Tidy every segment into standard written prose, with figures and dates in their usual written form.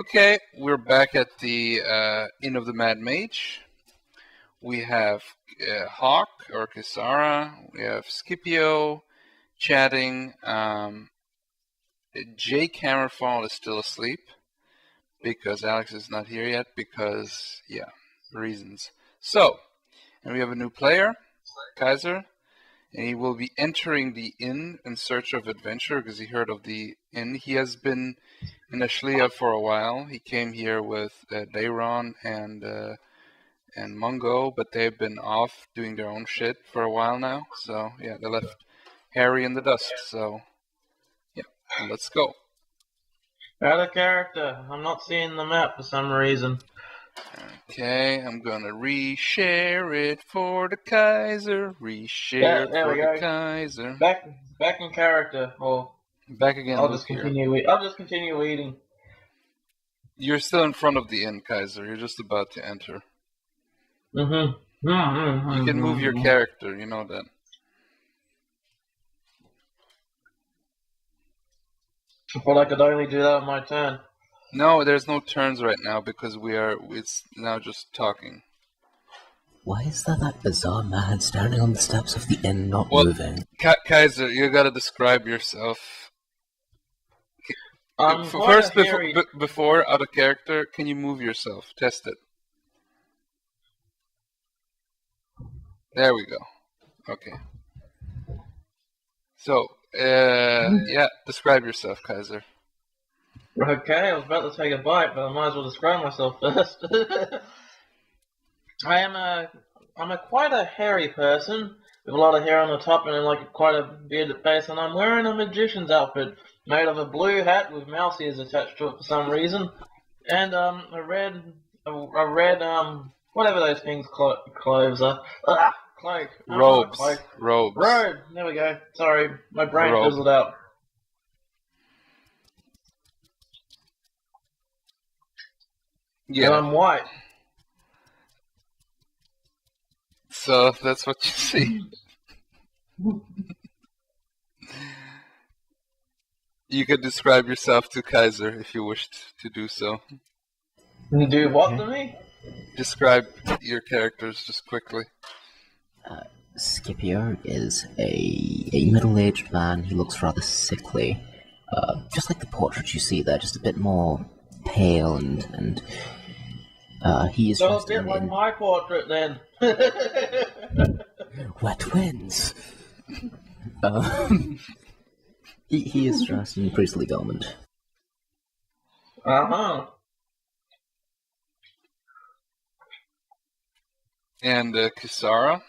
Okay, we're back at the Inn of the Mad Mage. We have Hawk or Kisara. We have Scipio chatting. Jake Hammerfall is still asleep because Alex is not here yet because, yeah, reasons. So, and we have a new player, Kaiser, and he will be entering the inn in search of adventure because he heard of the inn. He has been in Ashlia for a while. He came here with Dayron and Mungo, but they've been off doing their own shit for a while now. So, yeah, they left Harry in the dust. So, yeah, let's go. Out of character. I'm not seeing the map for some reason. Okay, I'm gonna reshare it for the Kaiser. Reshare it for the Kaiser. Back in character. Or back again. I'll just continue. I'll just continue eating. You're still in front of the inn, Kaiser. You're just about to enter. You can move your character. You know that. I thought I could only do that on my turn. No, there's no turns right now because it's now just talking. Why is there that bizarre man standing on the steps of the inn not moving? Kaiser, you gotta describe yourself. First, before out of character, can you move yourself? Test it. There we go. Okay. So, yeah, describe yourself, Kaiser. Okay, I was about to take a bite, but I might as well describe myself first. I'm quite a hairy person with a lot of hair on the top and quite a bearded face, and I'm wearing a magician's outfit made of a blue hat with mouse ears attached to it for some reason, and a red whatever those things clothes are. Cloak. Robes. Robe. There we go. Sorry, my brain fizzled out. Yeah. And I'm white. So that's what you see. You could describe yourself to Kaiser if you wished to do so. Do what to me? Describe your characters just quickly. Scipio is a middle-aged man. He looks rather sickly. Just like the portrait you see there, just a bit more pale and he is so a bit like my portrait then. We're twins. He is dressed in priestly garment. Uh-huh. And Kisara?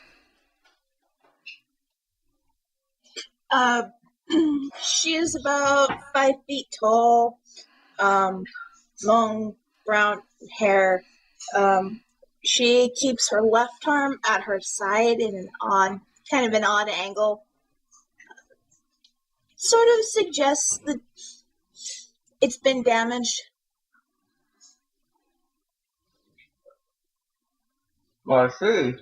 She is about 5 feet tall, long brown hair. She keeps her left arm at her side in an odd angle. Sort of suggests that it's been damaged. I see.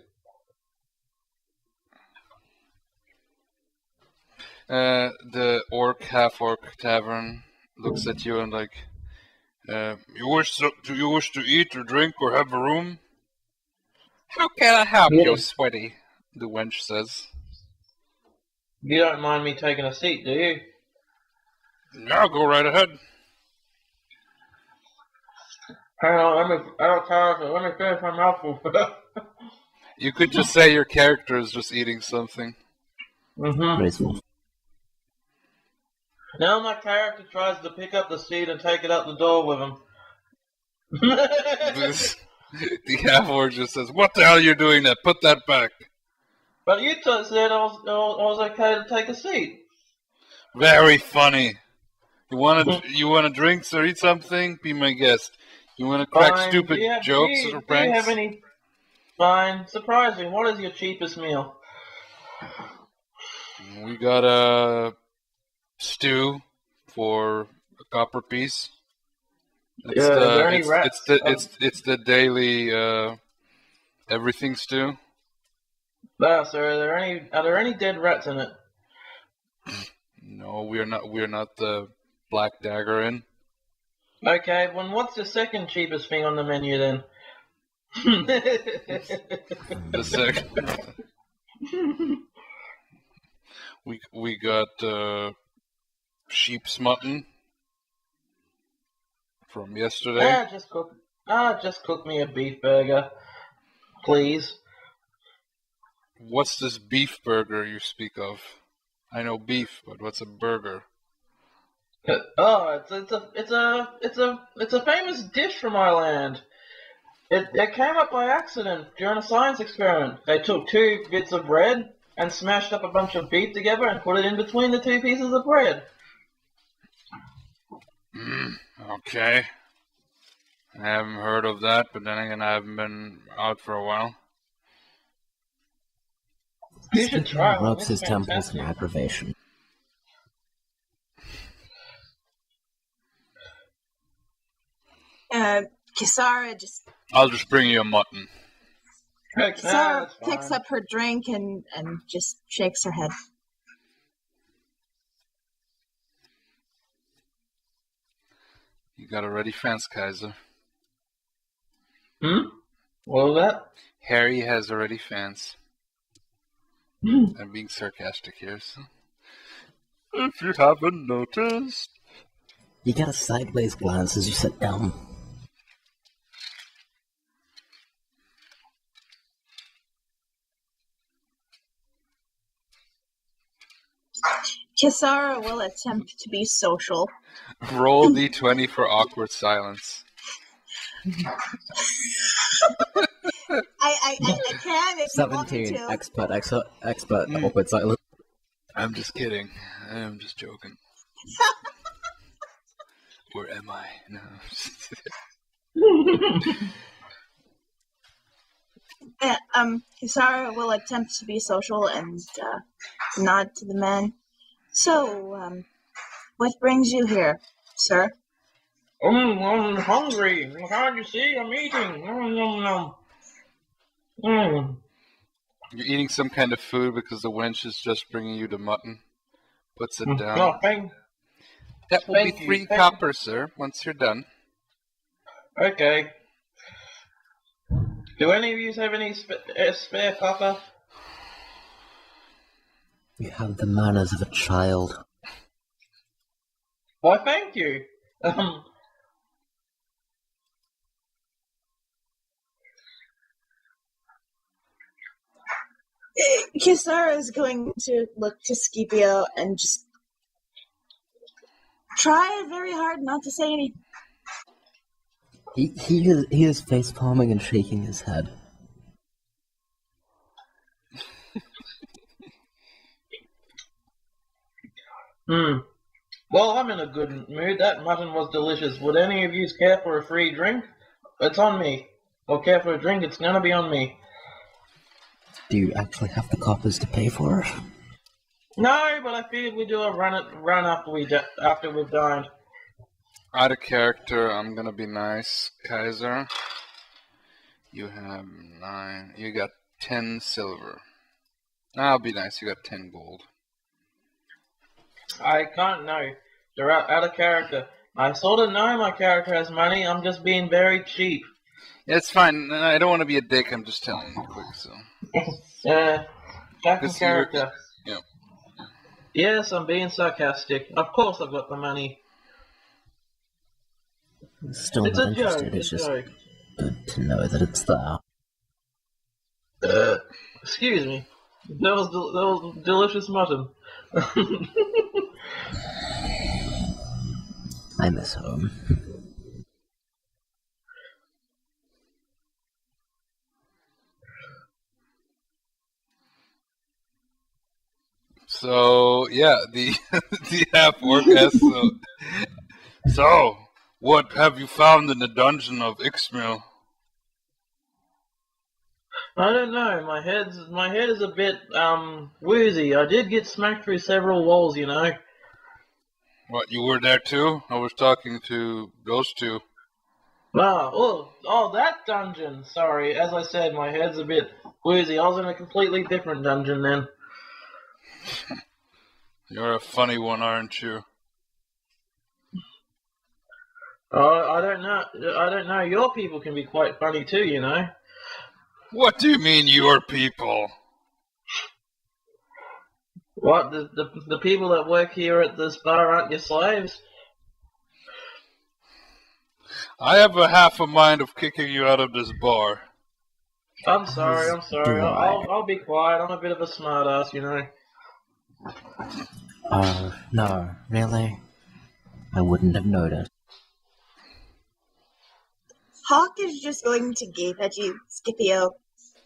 The half-orc tavern looks at you and you wish to eat or drink or have a room? How can I help you, sweaty? The wench says. You don't mind me taking a seat, do you? No, go right ahead. Hang on, let me finish my mouthful. You could just say your character is just eating something. Graceful. Now my character tries to pick up the seed and take it out the door with him. The half-orc just says, "What the hell are you doing there? Put that back." But you said I was okay to take a seat. Very funny. You wanna drink or eat something? Be my guest. You wanna crack stupid jokes or pranks? Do you have any? Fine. Surprising. What is your cheapest meal? We got a stew for a copper piece. It's is there any rats? It's the daily everything stew. No, sir. Are there any dead rats in it? No, we are not the Black Dagger Inn. Okay, well, what's the second cheapest thing on the menu then? The second. we got sheep's mutton from yesterday. Just cook me a beef burger, please. What's this beef burger you speak of? I know beef, but what's a burger? Oh, it's a famous dish from our land. It came up by accident during a science experiment. They took 2 bits of bread and smashed up a bunch of beef together and put it in between the 2 pieces of bread. Okay. I haven't heard of that, but then again, I haven't been out for a while. You should try one. Rubs It's his temples in fantastic. aggravation. Kisara just I'll just bring you a mutton. Kisara picks up her drink and just shakes her head. You got a ready fence, Kaiser. What was that? Harry has a ready fence. I'm being sarcastic here, so. If you haven't noticed. You get a sideways glance as you sit down. Kisara will attempt to be social. Roll d20 for awkward silence. I can if you want me 17, to. expert, awkward silence. I'm just kidding. I'm just joking. Where am I? No. Kisara will attempt to be social and nod to the men. So, what brings you here, sir? I'm hungry. Can't you see? I'm eating. You're eating some kind of food because the wench is just bringing you the mutton. Puts it down. No, thank That will be thank you, 3 thank copper, sir, once you're done. Okay. Do any of you have any spare copper? You have the manners of a child. Why, thank you. Kisara is going to look to Scipio and just try very hard not to say anything. He is face palming and shaking his head. Well, I'm in a good mood. That mutton was delicious. Would any of you care for a free drink? It's on me. Or care for a drink? It's gonna be on me. Do you actually have the coppers to pay for it? No, but I figured we'd do a run after we've dined. Out of character, I'm gonna be nice. Kaiser, you have 9. You got 10 silver. I'll be nice. You got 10 gold. I can't know. They're out of character. I sort of know my character has money. I'm just being very cheap. Yeah, it's fine. I don't want to be a dick. I'm just telling you quick. So. Back in This character. Yeah. Yes, I'm being sarcastic. Of course I've got the money. Still It's not a joke. interested. It's It's a just joke. good to know that it's there. Excuse me. That was delicious mutton. I miss home. So yeah, the the half orc asks, so what have you found in the dungeon of Ixmils? I don't know. My head is a bit woozy. I did get smacked through several walls, you know. What, you were there too? I was talking to those two. Oh, that dungeon. Sorry, as I said, my head's a bit woozy. I was in a completely different dungeon then. You're a funny one, aren't you? I don't know. I don't know. Your people can be quite funny too, you know. What do you mean, your people? What, the people that work here at this bar aren't your slaves? I have a half a mind of kicking you out of this bar. I'm sorry, As I'm sorry. do I. I'll be quiet. I'm a bit of a smartass, you know. No, really? I wouldn't have noticed. Hawk is just going to gape at you, Scipio.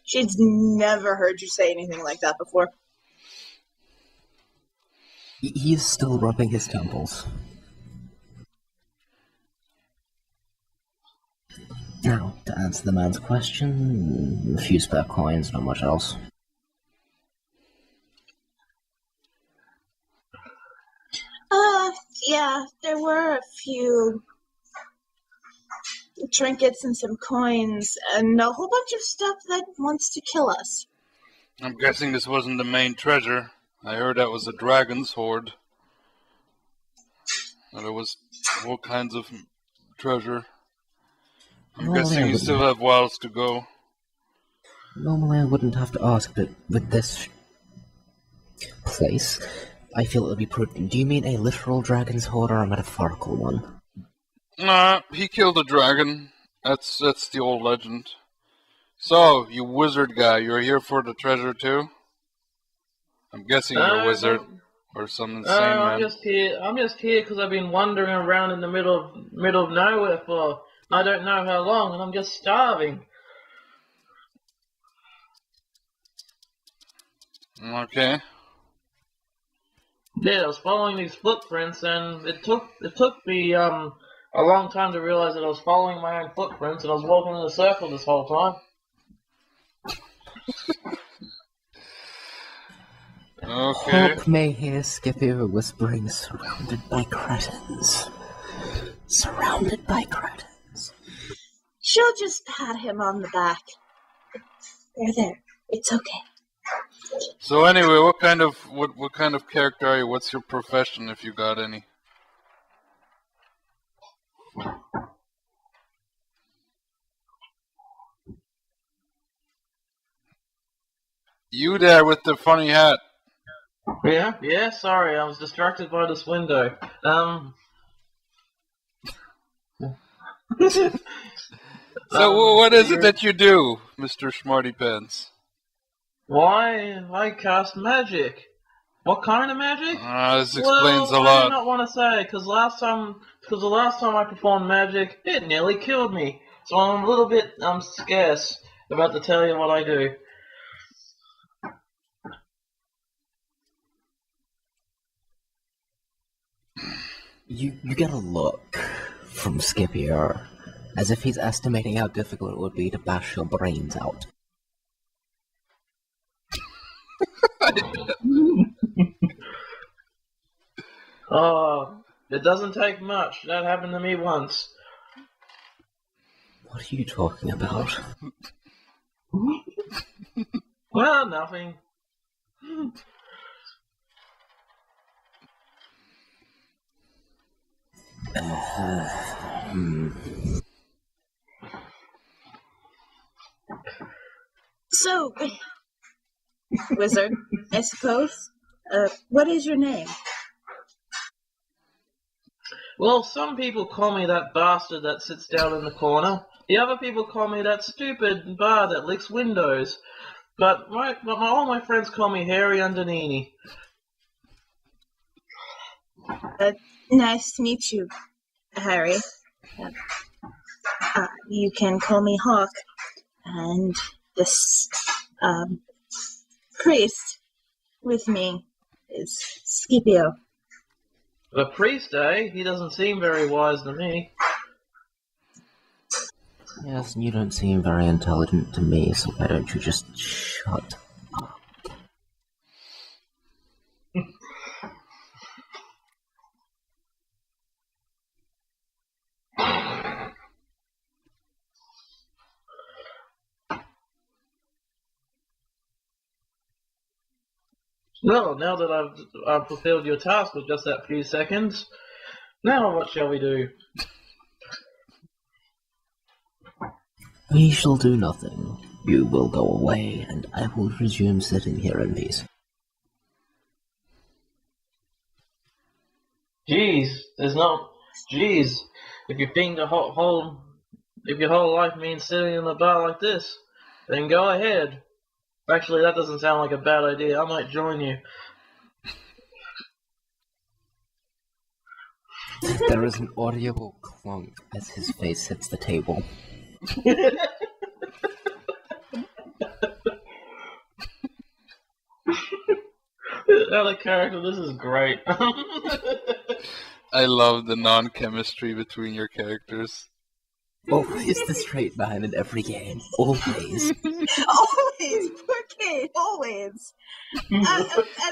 She's never heard you say anything like that before. He's still rubbing his temples. Now, to answer the man's question, a few spare coins, not much else. Yeah, there were a few trinkets and some coins and a whole bunch of stuff that wants to kill us. I'm guessing this wasn't the main treasure. I heard that was a dragon's hoard. And there was all kinds of treasure. I'm guessing you still have whiles to go. Normally I wouldn't have to ask, but with this place, I feel it would be prudent. Do you mean a literal dragon's hoard or a metaphorical one? Nah, he killed a dragon. That's the old legend. So, you wizard guy, you're here for the treasure too? I'm guessing you're a wizard or some insane man. I'm just here because I've been wandering around in the middle of nowhere for I don't know how long, and I'm just starving. Okay. Yeah, I was following these footprints, and it took me a long time to realize that I was following my own footprints, and I was walking in a circle this whole time. Okay. Hawk may hear Scipio whispering, surrounded by cretins. Surrounded by cretins. She'll just pat him on the back. There. It's okay. So anyway, what kind of character are you? What's your profession, if you got any? You there with the funny hat? Yeah. Sorry, I was distracted by this window. So what is it that you do, Mr. Smarty Pants? Why, I cast magic. What kind of magic? This explains a lot. I do not want to say, because the last time I performed magic, it nearly killed me. So I'm a little bit scarce about to tell you what I do. You get a look from Scipio, as if he's estimating how difficult it would be to bash your brains out. Oh, it doesn't take much. That happened to me once. What are you talking about? Well, nothing. So, wizard, I suppose. What is your name? Well, some people call me that bastard that sits down in the corner. The other people call me that stupid bar that licks windows. But all my friends call me Hairy Underneenee. Nice to meet you, Harry. You can call me Hawk. And this priest with me is Scipio. The priest, eh? He doesn't seem very wise to me. Yes, and you don't seem very intelligent to me, so why don't you just shut up? Well, now that I've fulfilled your task with just that few seconds, now what shall we do? We shall do nothing. You will go away, and I will resume sitting here in peace. Jeez, there's no... Jeez, if you think if your whole life means sitting in a bar like this, then go ahead. Actually, that doesn't sound like a bad idea. I might join you. There is an audible clunk as his face hits the table. Out of character, this is great. I love the non-chemistry between your characters. Always the straight man in every game. Always. Always, poor Kade, always.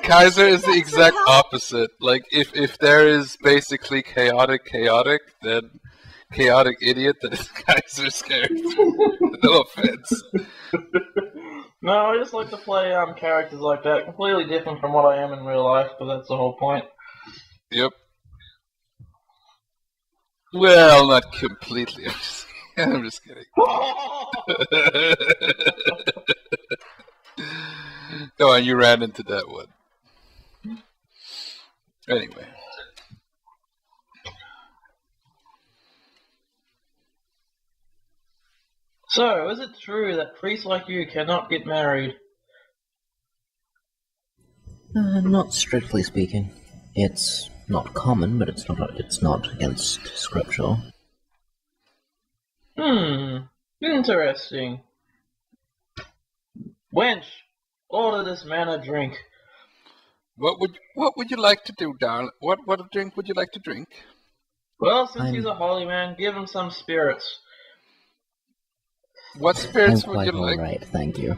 Kaiser is the exact opposite. Like, if there is basically chaotic, then chaotic idiot, that is Kaiser's character. No offense. No, I just like to play characters like that, completely different from what I am in real life, but that's the whole point. Yep. Well, not completely. I'm just kidding. Go on, you ran into that one. Anyway. So, is it true that priests like you cannot get married? Not strictly speaking. It's not common, but it's not against scripture. Interesting. Wench, order this man a drink. What would you like to do, darling? What drink would you like to drink? Well, since he's a holy man, give him some spirits. What spirits I'm would you quite like? alright, thank you.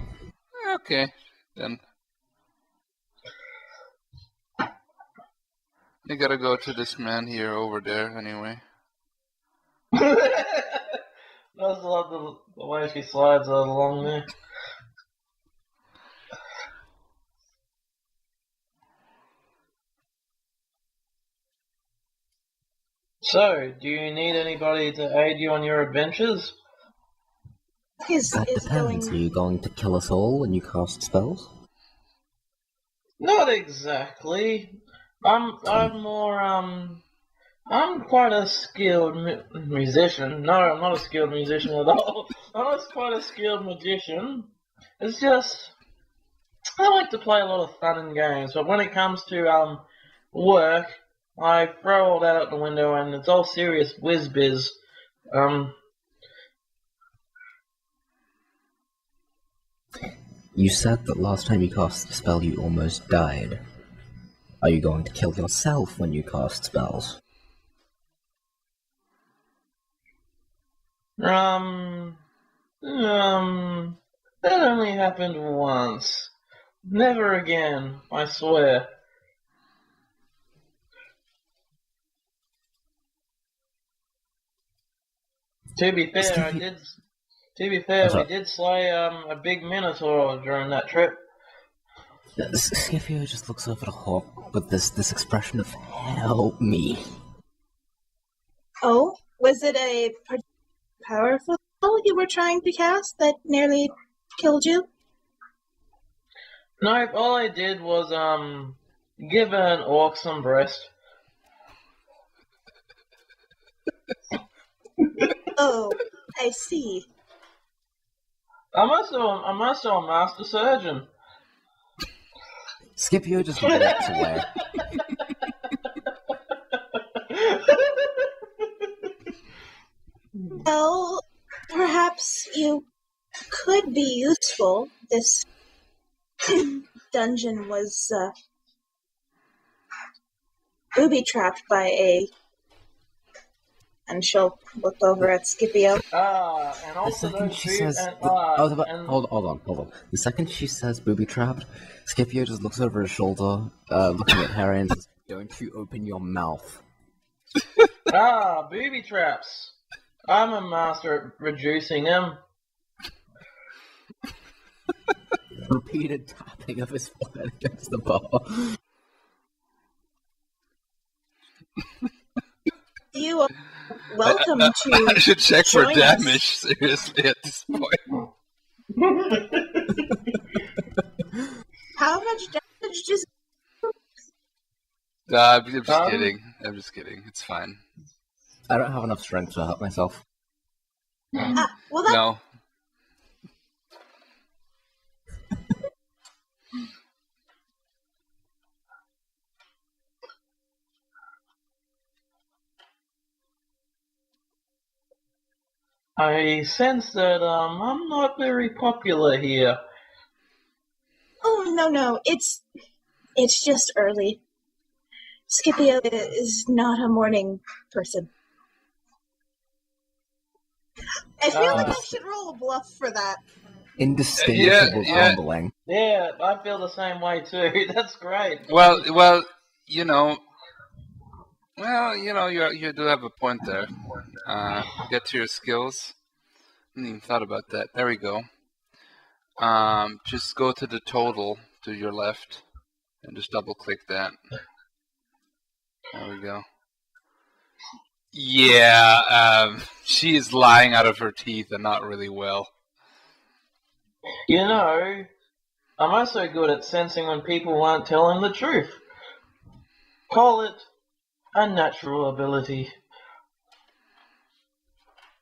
Okay, then. You gotta go to this man here over there, anyway. I just love the way she slides along there. So, do you need anybody to aid you on your adventures? That depends. Are you going to kill us all when you cast spells? Not exactly. I'm quite a skilled musician. No, I'm not a skilled musician at all. I'm just quite a skilled magician. It's just, I like to play a lot of fun and games, but when it comes to work, I throw all that out the window and it's all serious whiz-biz. You said that last time you cast a spell you almost died. Are you going to kill yourself when you cast spells? That only happened once. Never again, I swear. To be fair, we did slay a big minotaur during that trip. Scipio just looks over to Hawk with this expression of "help me." Oh, was it a powerful spell you were trying to cast that nearly killed you? Nope, all I did was give an orc some breast. Oh, I see. I'm also a master surgeon. Scipio just walks away. Well, perhaps you could be useful. This dungeon was booby-trapped by a... And she'll look over at Scipio. And The also second those she two, says, and, hold on. The second she says booby trapped, Scipio just looks over his shoulder, looking at Harry and says, "Don't you open your mouth." booby traps. I'm a master at reducing them. Repeated tapping of his forehead against the bar. You welcome I to should check for join damage, us. seriously, at this point. How much damage does... I'm just kidding. I'm just kidding. It's fine. I don't have enough strength to help myself. Well, that... No. I sense that I'm not very popular here. Oh, no. It's just early. Scipio is not a morning person. I feel like I should roll a bluff for that. Indistinguishable Yeah. grumbling. Yeah, I feel the same way too. That's great. Well, you know. Well, you do have a point there. Get to your skills. I hadn't even thought about that. There we go. Just go to the total to your left and just double click that. There we go. Yeah, she is lying out of her teeth and not really well. You know, I'm also good at sensing when people aren't telling the truth. Call it a natural ability.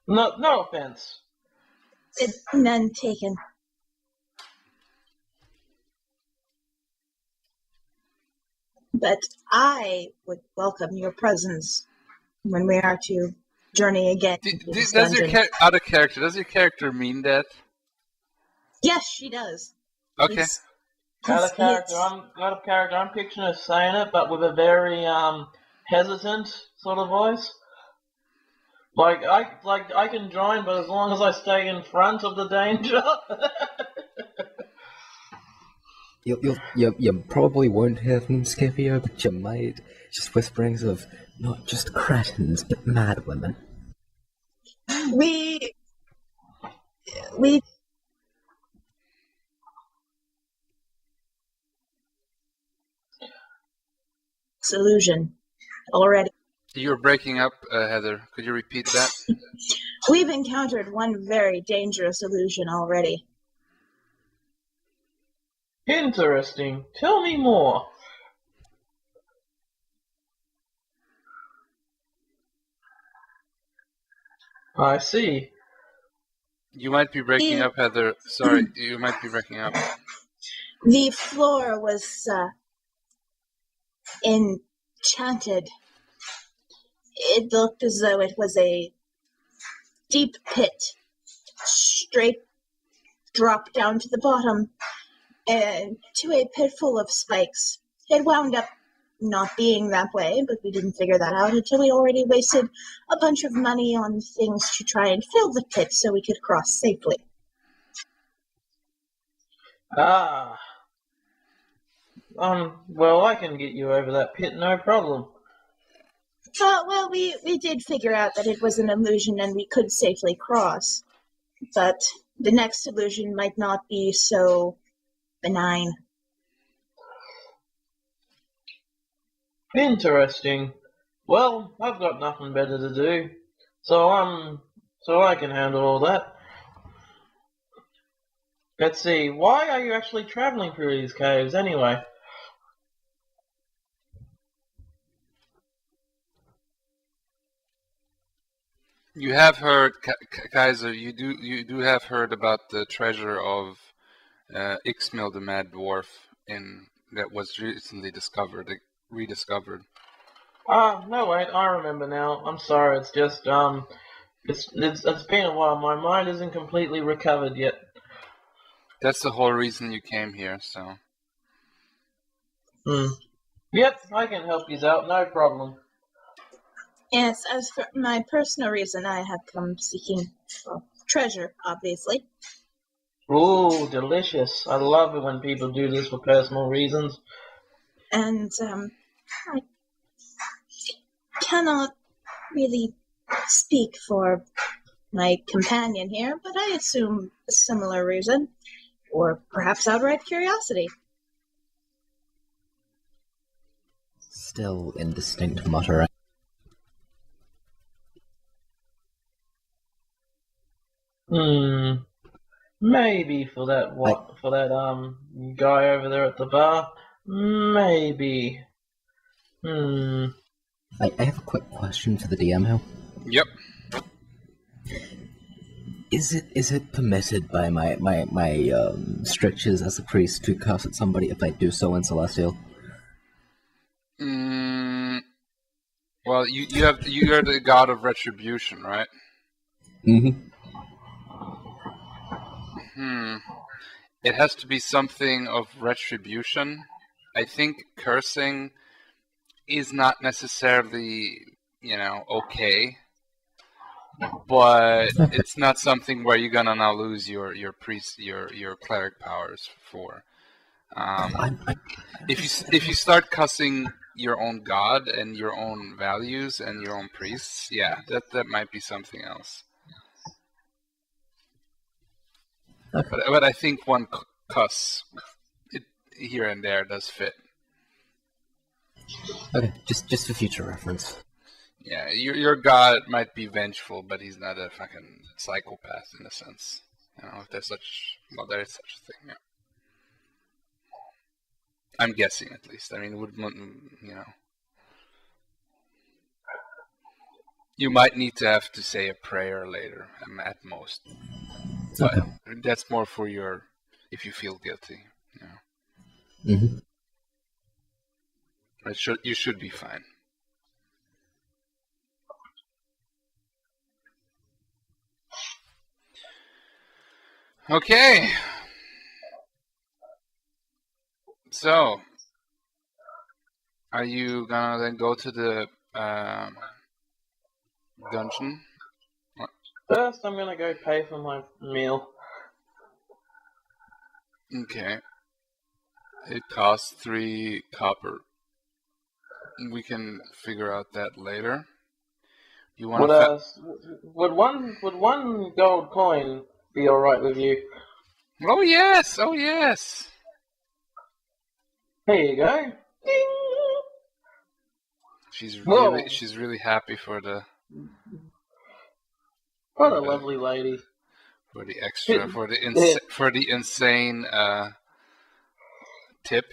No offense. None taken. But I would welcome your presence when we are to journey again. Does out of character? Does your character mean that? Yes, she does. Okay. Out of character, I'm picturing her saying it, but with a very hesitant sort of voice. Like I can join, but as long as I stay in front of the danger. You probably won't hear from Scipio, but you might. Just whisperings of not just cretins, but mad women. We illusion already. You're breaking up, Heather. Could you repeat that? We've encountered one very dangerous illusion already. Interesting. Tell me more. I see. You might be breaking up, Heather. Sorry, you might be breaking up. The floor was enchanted. It looked as though it was a deep pit, straight drop down to the bottom, and to a pit full of spikes. It wound up not being that way, but we didn't figure that out until we already wasted a bunch of money on things to try and fill the pit so we could cross safely. Ah. Well, I can get you over that pit, no problem. Well, we did figure out that it was an illusion and we could safely cross. But the next illusion might not be so benign. Interesting. Well, I've got nothing better to do. So I can handle all that. Let's see, why are you actually traveling through these caves anyway? You have heard, Kaiser. You do have heard about the treasure of Ixmils the Mad Dwarf that was recently rediscovered. No wait, I remember now. I'm sorry. It's just it's been a while. My mind isn't completely recovered yet. That's the whole reason you came here. So. Yep, I can help you out. No problem. Yes, as for my personal reason, I have come seeking treasure, obviously. Ooh, delicious. I love it when people do this for personal reasons. And, I cannot really speak for my companion here, but I assume a similar reason, or perhaps outright curiosity. Still indistinct muttering. Maybe for that guy over there at the bar. Maybe. I have a quick question for the DM here. Yep. Is it permitted by my strictures as a priest to curse at somebody if I do so in Celestial? Well, you're the god of retribution, right? It has to be something of retribution. I think cursing is not necessarily, okay, but it's not something where you're gonna now lose your priest, your cleric powers for. If you start cussing your own god and your own values and your own priests, yeah, that might be something else. Okay. But I think one cuss here and there does fit. Okay, just for future reference. Yeah, your god might be vengeful, but he's not a fucking psychopath in a sense. If there's there is such a thing. Yeah. I'm guessing, at least. I mean, you might need to have to say a prayer later, at most. But that's more for if you feel guilty. You should be fine. Okay. So, are you gonna then go to the dungeon? First, I'm gonna go pay for my meal. Okay. It costs 3 copper. We can figure out that later. You want would one gold coin be all right with you? Oh yes! Oh yes! Here you go. Ding! She's really happy for the. What a lovely lady. For the extra, for the insane tip.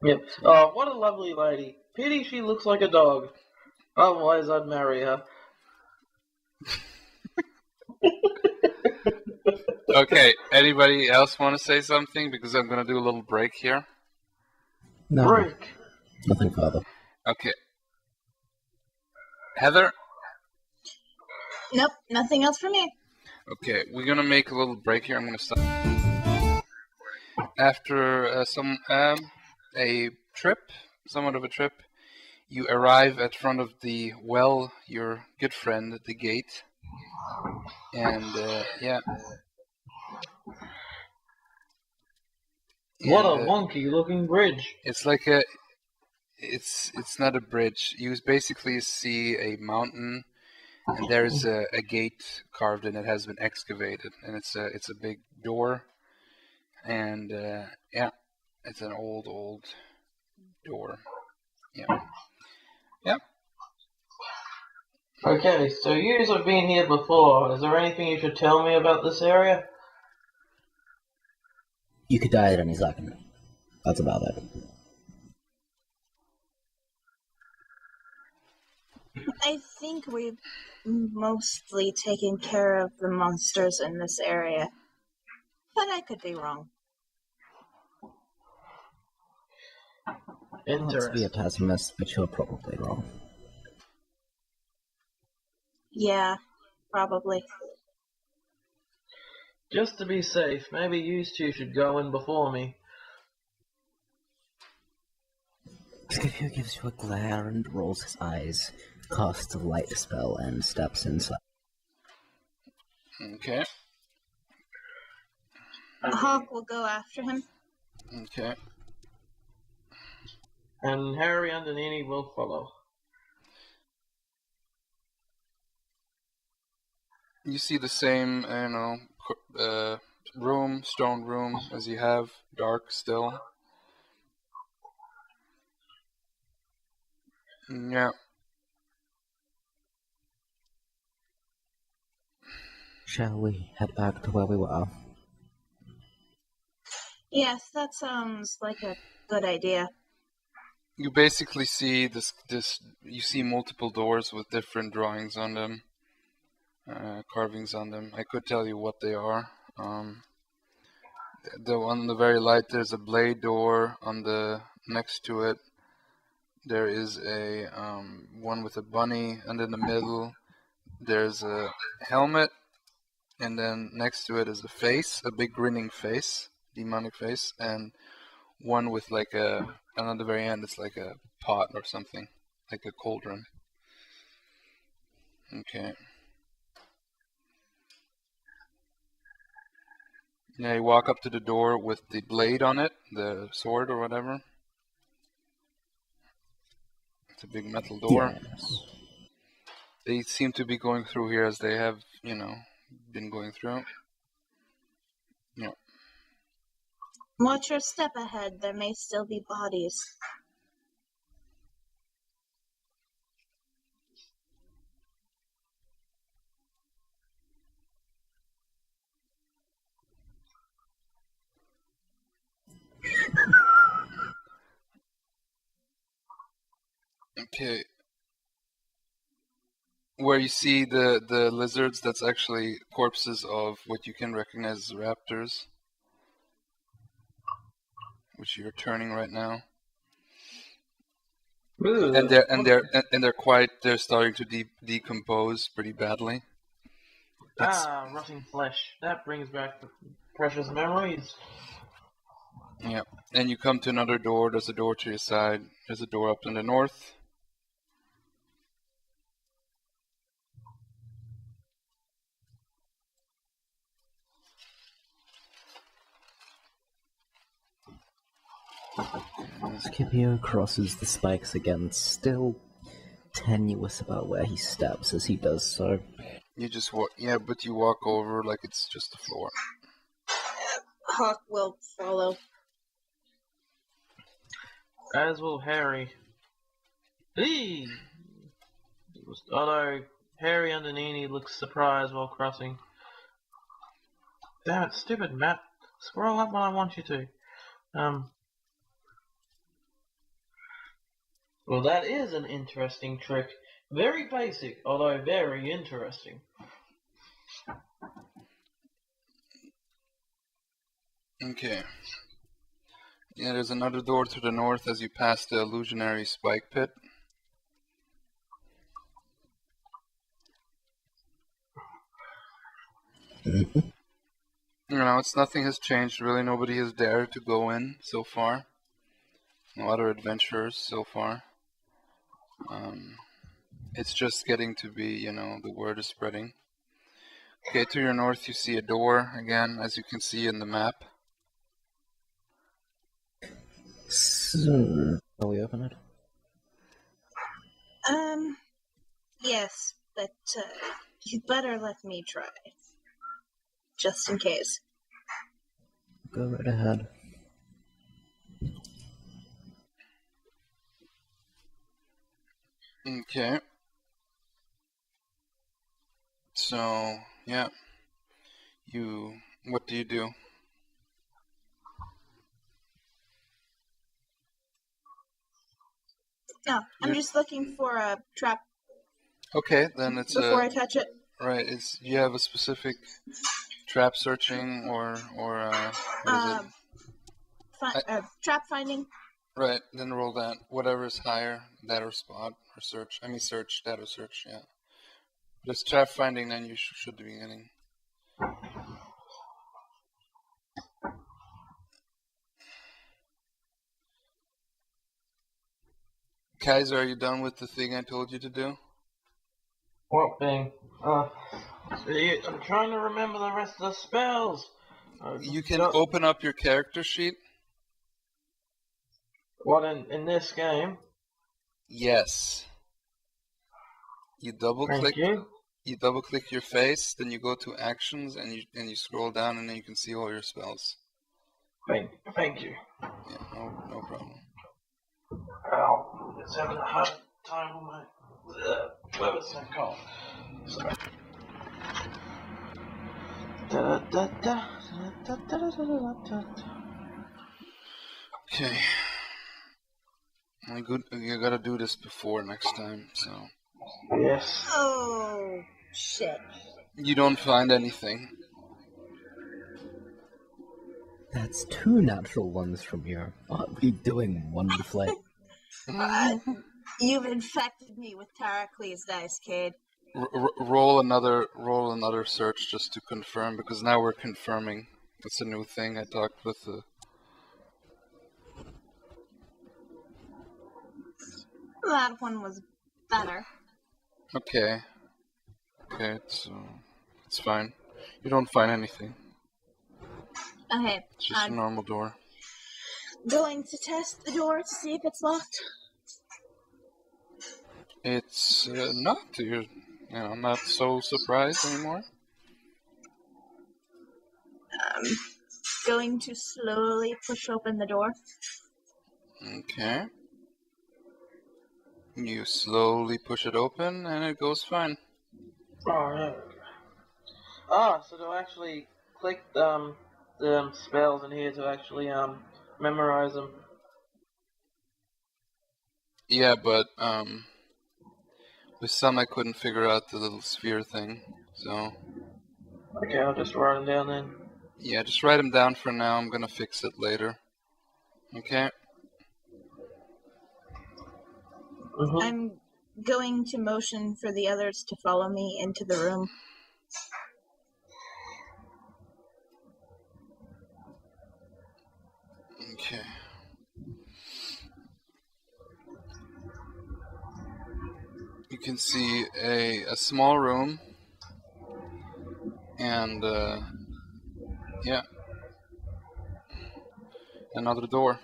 Yep. Oh, what a lovely lady. Pity she looks like a dog. Otherwise, I'd marry her. Okay, anybody else want to say something? Because I'm going to do a little break here. No. Break. Nothing further. Okay. Heather? Nope, nothing else for me. Okay, we're going to make a little break here. I'm going to stop. After a trip, somewhat of a trip, you arrive at front of your good friend at the gate. And, yeah. What a wonky looking bridge. It's like it's not a bridge. You basically see a mountain, and there's a gate carved in. It has been excavated, and it's a big door. And yeah, it's an old door. Yeah. Yeah. Okay, so you have been here before. Is there anything you should tell me about this area? You could die at any second. That's about it. I think we've mostly taken care of the monsters in this area. But I could be wrong. Let's be a pessimist, but you're probably wrong. Yeah, probably. Just to be safe, maybe you two should go in before me. Skifio gives you a glare and rolls his eyes, casts a light spell, and steps inside. Okay. Hawk will go after him. Okay. And Hairy Underneenee will follow. You see the same, stone room as you have, dark still. Yeah. Shall we head back to where we were? Yes, that sounds like a good idea. You basically see you see multiple doors with different drawings on them, carvings on them. I could tell you what they are. The one on the very light, there's a blade door. On the next to it, there is a one with a bunny, and in the middle, there's a helmet, and then next to it is a face, a big grinning face, demonic face, and one with like a, and on the very end, it's like a pot or something, like a cauldron. Okay. Yeah, you walk up to the door with the blade on it, the sword or whatever. It's a big metal door. Yes. They seem to be going through here as they have, you know, been going through. Yeah. Watch your step ahead. There may still be bodies. Okay. Where you see the lizards, that's actually corpses of what you can recognize as raptors, which you're turning right now. Ooh, And they're starting to decompose pretty badly. rotting flesh. That brings back the precious memories. Yeah. And you come to another door. There's a door to your side. There's a door up in the north. Scipio crosses the spikes again, still tenuous about where he steps as he does so. You just walk, yeah, but you walk over like it's just the floor. Hawk will follow. As will Harry. Eee! Although Hairy Underneenee looks surprised while crossing. Damn it, stupid map. Scroll up when I want you to. Well, that is an interesting trick. Very basic, although very interesting. Okay. Yeah, there's another door to the north as you pass the illusionary spike pit. You know, nothing has changed really. Nobody has dared to go in so far. No other adventurers so far. It's just getting to be, you know, the word is spreading. Okay, to your north you see a door again, as you can see in the map. So, shall we open it? Yes, but you'd better let me try. Just in case. Go right ahead. Okay. So, yeah. What do you do? No, I'm just looking for a trap. Okay, then it's before I touch it. Right, you have a specific trap searching or what is it? Trap finding. Right, then roll that. Whatever is higher, that or spot or search. I mean search, that or search, yeah. But it's trap finding, then you should be getting. Kaiser, are you done with the thing I told you to do? What thing? I'm trying to remember the rest of the spells. You can open up your character sheet. What, in this game? Yes. You double click. You double click your face, then you go to actions, and you scroll down, and then you can see all your spells. Thank you. Yeah, no problem. Ow, it's having a hard time on my weather's so cold. Sorry. Okay. You gotta do this before next time, so. Yes. Oh, shit. You don't find anything. That's 2 natural ones from you. Aren't we doing wonderfully? You've infected me with Taracles dice, Kade. Roll another search just to confirm, because now we're confirming. It's a new thing. I talked with the. That one was better. Okay. Okay, it's fine. You don't find anything. Okay. It's just a normal door. Going to test the door to see if it's locked. It's not. I'm not so surprised anymore. Going to slowly push open the door. Okay. You slowly push it open, and it goes fine. Oh, so do I actually click the spells in here to actually memorize them? Yeah, but with some I couldn't figure out the little sphere thing, so. Okay, I'll just write them down then. Yeah, just write them down for now. I'm gonna fix it later. Okay. Mm-hmm. I'm going to motion for the others to follow me into the room. Okay. You can see a small room, and yeah, another door.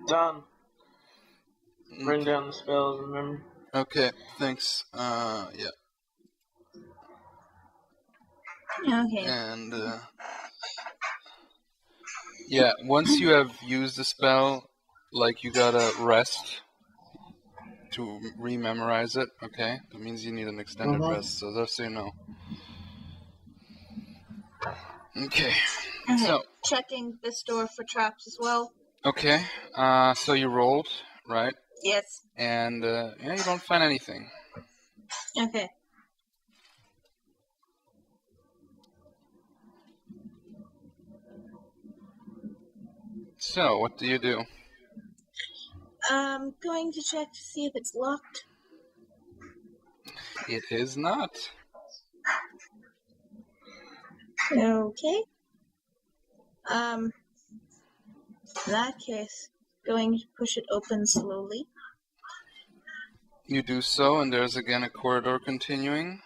Done. Bring down the spells, remember? Okay, thanks. Yeah. Okay. And yeah, once you have used the spell, like, you gotta rest to rememorize it. Okay, that means you need an extended rest. So just so you know. Okay. So. Checking this door for traps as well. Okay. So you rolled, right? Yes. And yeah, you don't find anything. Okay. So what do you do? I'm going to check to see if it's locked. It is not. Okay. In that case, going to push it open slowly. You do so, and there's again a corridor continuing.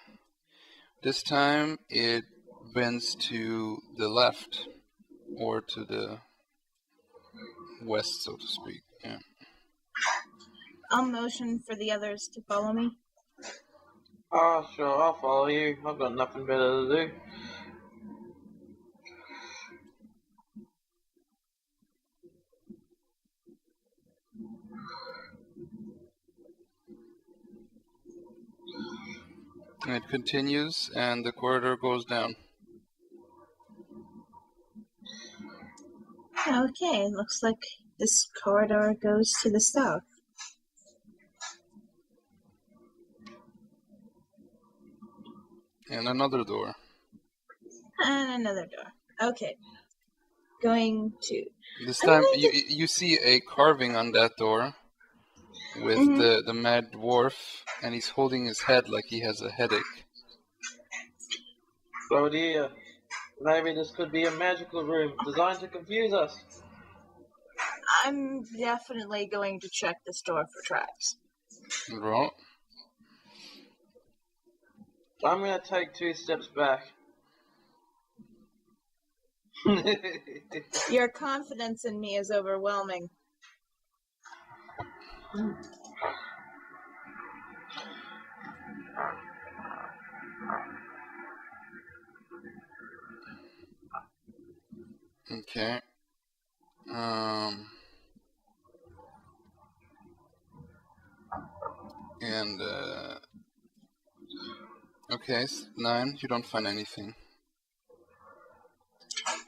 This time it bends to the left, or to the west, so to speak. Yeah. I'll motion for the others to follow me. Oh, sure, I'll follow you. I've got nothing better to do. And it continues, and the corridor goes down. Okay, looks like this corridor goes to the south. And another door. And another door. Okay. Going to... This time you see a carving on that door with the mad dwarf, and he's holding his head like he has a headache. Oh dear. Maybe this could be a magical room designed to confuse us. I'm definitely going to check this door for traps. Roll. I'm gonna take 2 steps back. Your confidence in me is overwhelming. Okay. And okay, 9. You don't find anything.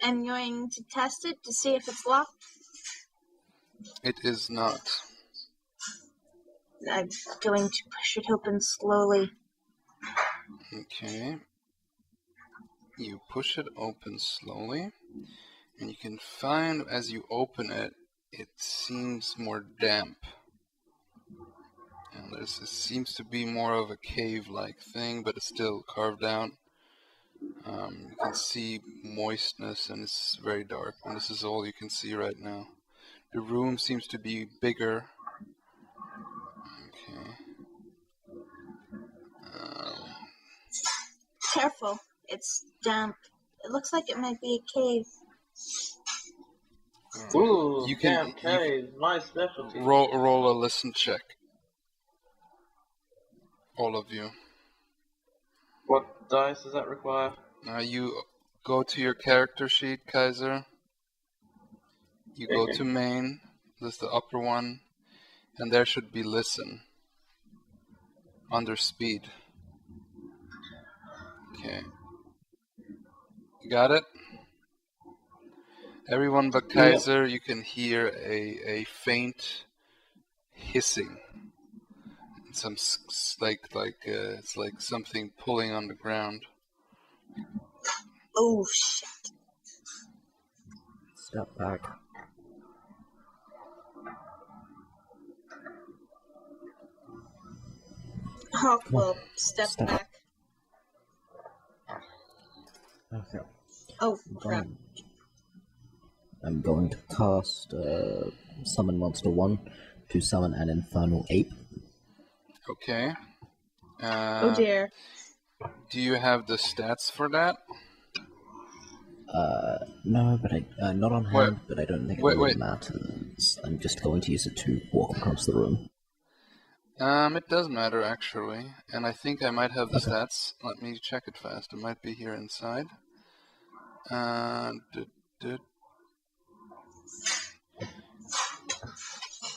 I'm going to test it to see if it's locked. It is not. I'm going to push it open slowly. Okay. You push it open slowly, and you can find as you open it, it seems more damp. And it seems to be more of a cave-like thing, but it's still carved out. You can see moistness, and it's very dark. And this is all you can see right now. The room seems to be bigger. Okay. Careful, it's damp. It looks like it might be a cave. Ooh, You can damn cave, my specialty. roll a listen check. All of you. What dice does that require? Now you go to your character sheet, Kaiser. You go to main. That's the upper one. And there should be listen. Under speed. Okay. Got it? Everyone but Kaiser, you can hear a faint hissing. Some it's like something pulling on the ground. Oh shit. Step back. Hawk will step Step. back. Okay. Oh crap. I'm going to cast Summon Monster 1 to summon an Infernal Ape. Okay. Oh dear. Do you have the stats for that? No, but not on hand, but I don't think it really matters. I'm just going to use it to walk across the room. It does matter actually, and I think I might have the stats. Let me check it fast. It might be here inside.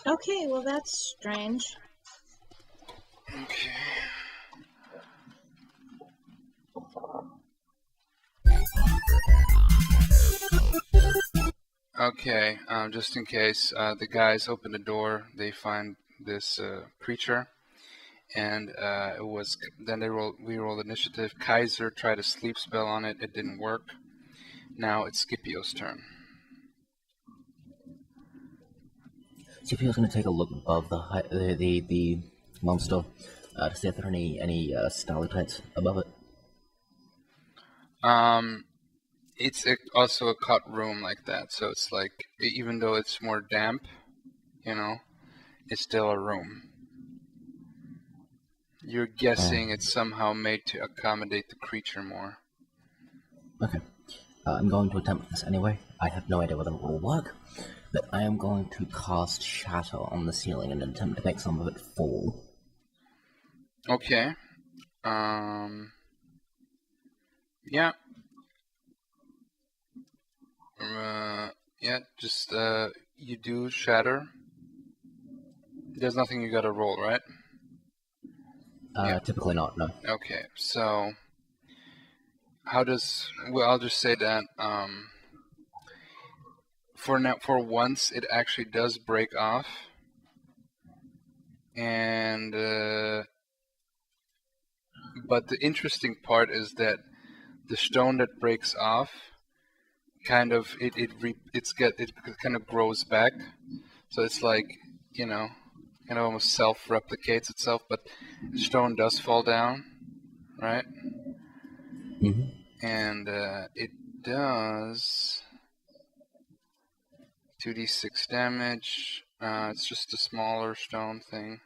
Okay, well that's strange. Okay. Okay, just in case, the guys open the door, they find this creature, and it was. Then we rolled initiative. Kaiser tried a sleep spell on it. It didn't work. Now it's Scipio's turn. Scipio's going to take a look above the monster to see if there are any stalactites above it. It's also a cut room like that, so it's like, even though it's more damp, you know, it's still a room. You're guessing it's somehow made to accommodate the creature more. Okay. I'm going to attempt this anyway. I have no idea whether it will work, but I am going to cast Shatter on the ceiling in an attempt to make some of it fall. Okay. Yeah. Yeah, just, you do shatter. There's nothing you gotta roll, right? Typically not, no. Okay, so I'll just say that, for once, it actually does break off. And, but the interesting part is that the stone that breaks off kind of it kind of grows back, so it's like, you know, kind of almost self-replicates itself, but the stone does fall down, right? Mm-hmm. And it does 2d6 damage. It's just a smaller stone thing.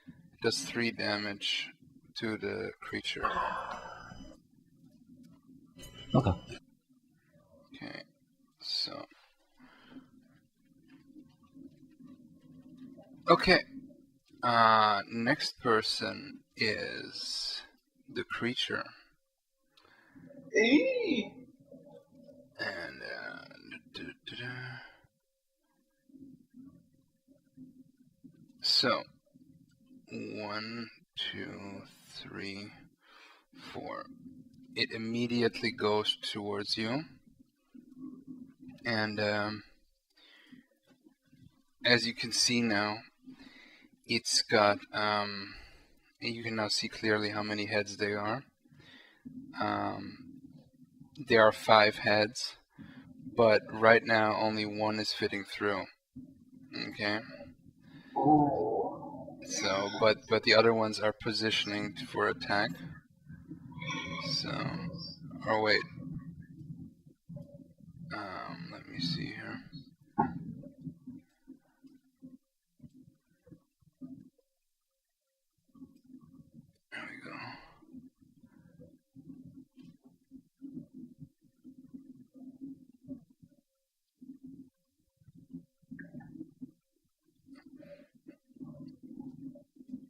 It does 3 damage to the creature. Okay. Okay, so. Okay. Next person is the creature. Eee. And, so, 1, 2, 3, 4. It immediately goes towards you. And, as you can see now, it's got, you can now see clearly how many heads they are. There are 5 heads, but right now only 1 is fitting through. Okay. So, but the other ones are positioning for attack. So, or wait. Let me see here. There we go.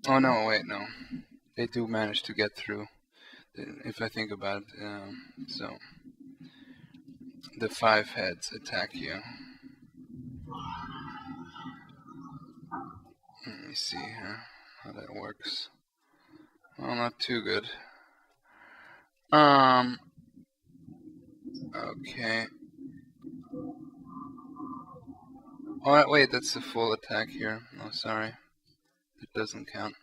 Oh no, wait, no. They do manage to get through, if I think about it. So, the 5 heads attack you. Let me see here how that works. Well, not too good. Okay. Oh, wait, that's the full attack here. Oh, sorry. It doesn't count.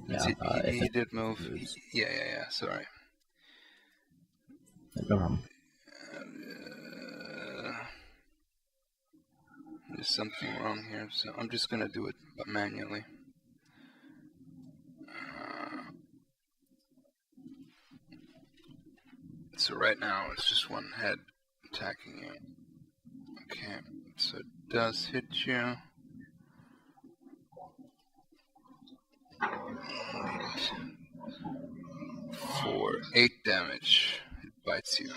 Yeah, He did move. Yeah, sorry. No problem. There's something wrong here, so I'm just gonna do it manually. So right now it's just 1 head attacking you. Okay, so it does hit you. 8 damage. It bites you.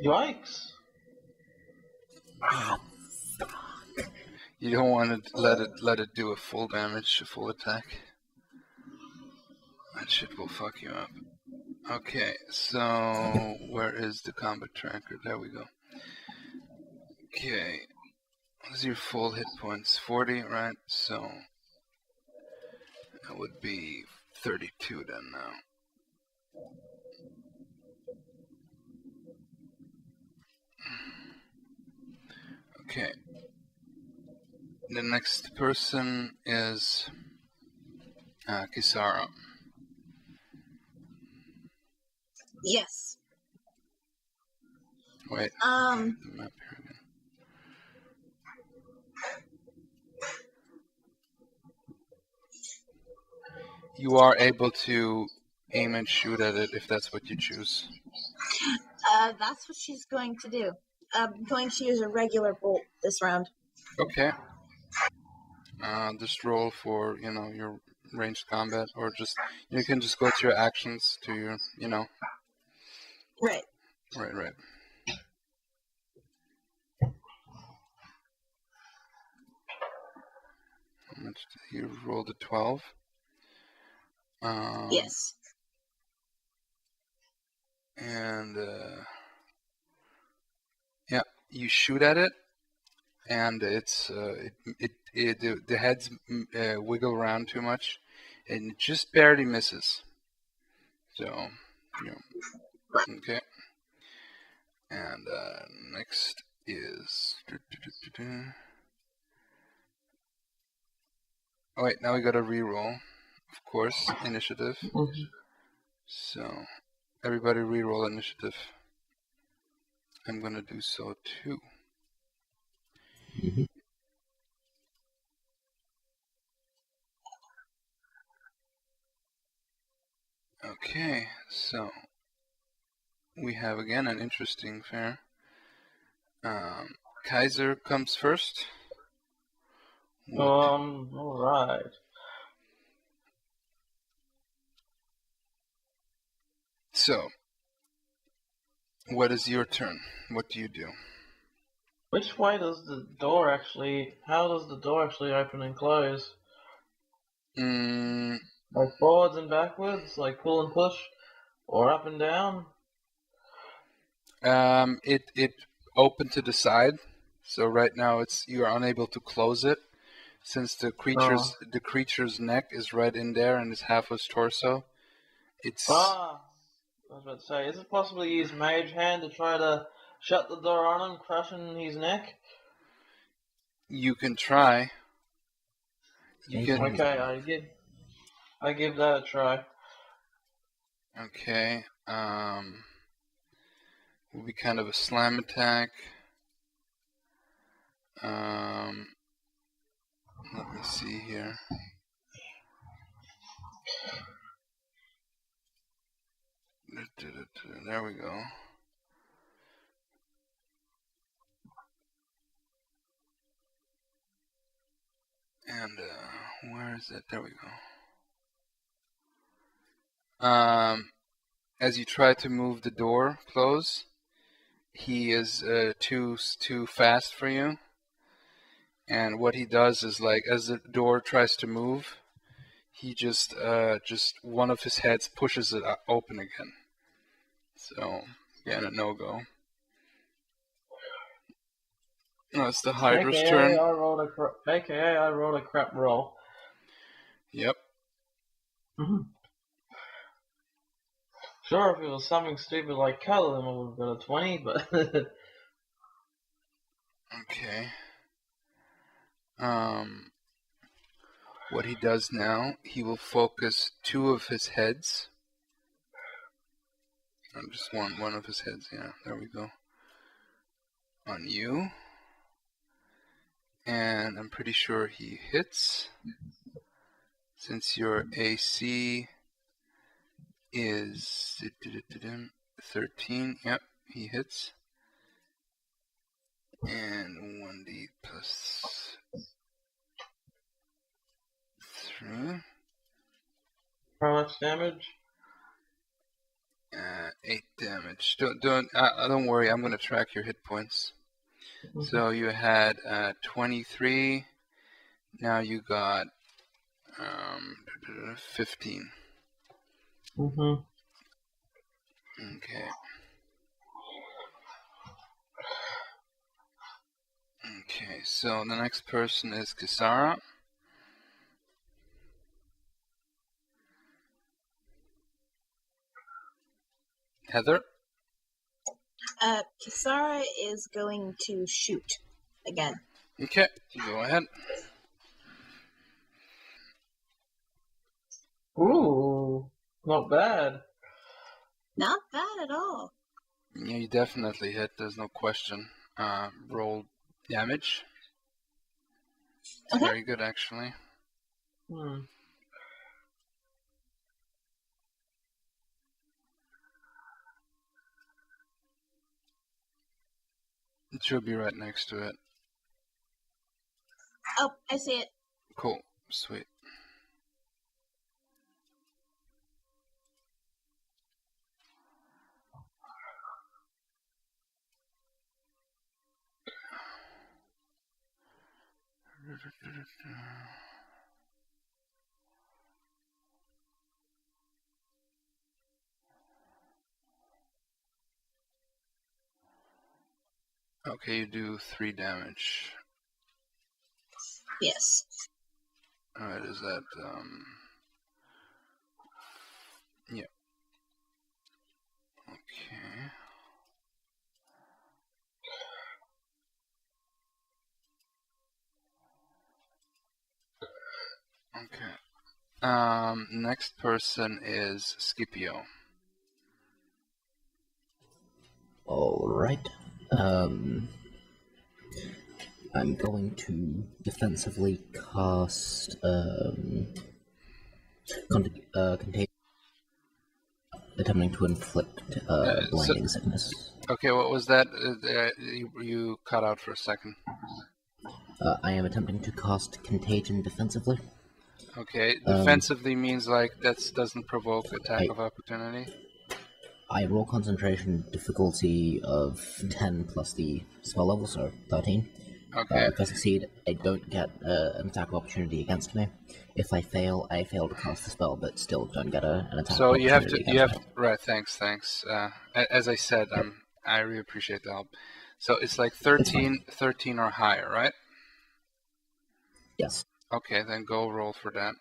Yikes. You don't want to let it do a full damage, a full attack. That shit will fuck you up. Okay, so where is the combat tracker? There we go. Okay, what is your full hit points? 40, right? So that would be 32 then now. Okay. The next person is Kisara. Yes. Wait. The map here again. You are able to aim and shoot at it if that's what you choose. That's what she's going to do. I'm going to use a regular bolt this round. Okay. Just roll for, your ranged combat, or just, you can just go to your actions, to your, Right. Right. You rolled a 12. Yes. And, yeah, you shoot at it, and it's, the heads wiggle around too much, and it just barely misses. So, okay. And, next is... Oh wait, now we gotta reroll, of course, initiative. So, everybody reroll initiative. I'm gonna do so too. Okay, so we have again an interesting fair. Kaiser comes first. Alright. So, what is your turn? What do you do? Which way does the door actually... How does the door actually open and close? Like forwards and backwards? Like pull and push? Or up and down? It opened to the side, so right now you are unable to close it, since the creature's neck is right in there and is half his torso. It's I was about to say, is it possible to use Mage Hand to try to shut the door on him, crushing his neck? You can try. You can. Okay, I give that a try. Okay. Will be kind of a slam attack. Let me see here. There we go. And where is it? There we go. As you try to move the door close, he is too fast for you. And what he does is, like, as the door tries to move, he just one of his heads pushes it open again. So again, a no-go. No, it's the Hydra's turn. I rolled a crap roll. Yep. Sure, if it was something stupid like color, then I would have got a 20, but... Okay. What he does now, he will focus 2 of his heads. Just one of his heads, yeah, there we go. On you. And I'm pretty sure he hits. Since your AC is 13, yep, he hits. And 1d plus 3. How much damage? 8 damage. Don't worry, I'm gonna track your hit points. So you had 23. Now you got 15. Okay. Okay, so the next person is Kisara. Heather? Kisara is going to shoot again. Okay, go ahead. Ooh, not bad. Not bad at all. Yeah, you definitely hit, there's no question. Roll damage. Okay. Very good, actually. It should be right next to it. Oh, I see it. Cool, sweet. Okay, you do 3 damage. Yes. Alright, is that, yeah. Okay. Okay. Next person is Scipio. Alright. I'm going to defensively cast contagion, attempting to inflict blinding sickness. Okay, what was that? You cut out for a second. I am attempting to cast contagion defensively. Okay, defensively means like that doesn't provoke attack of opportunity. I roll concentration difficulty of 10 plus the spell level, so 13. Okay. If I succeed, I don't get an attack of opportunity against me. If I fail to cast the spell, but still don't get an attack So of opportunity against me. right, thanks. As I said, I really appreciate the help. So it's like 13 or higher, right? Yes. Okay, then go roll for that.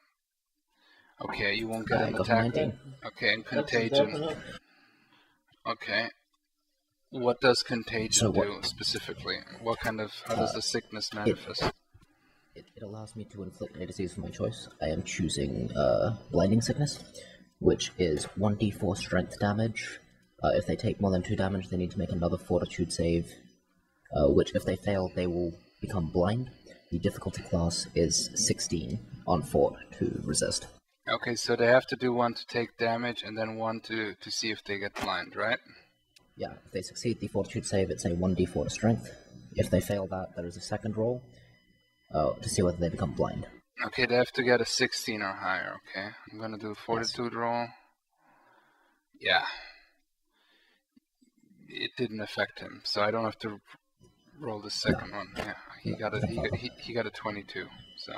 Okay, you won't get I an got attack. 19. Okay, and That's a contagion. definite. Okay. What does contagion So what- do specifically? How does the sickness manifest? It allows me to inflict a disease of my choice. I am choosing Blinding Sickness, which is 1d4 strength damage. If they take more than 2 damage, they need to make another fortitude save, which if they fail, they will become blind. The difficulty class is 16 on fort to resist. Okay, so they have to do one to take damage and then one to see if they get blind, right? Yeah, if they succeed the fortitude save, it's a 1d4 to strength. If they fail that, there is a second roll to see whether they become blind. Okay, they have to get a 16 or higher, okay? I'm gonna do a fortitude roll. Yeah. It didn't affect him, so I don't have to roll the second one. Yeah, he got a 22, so.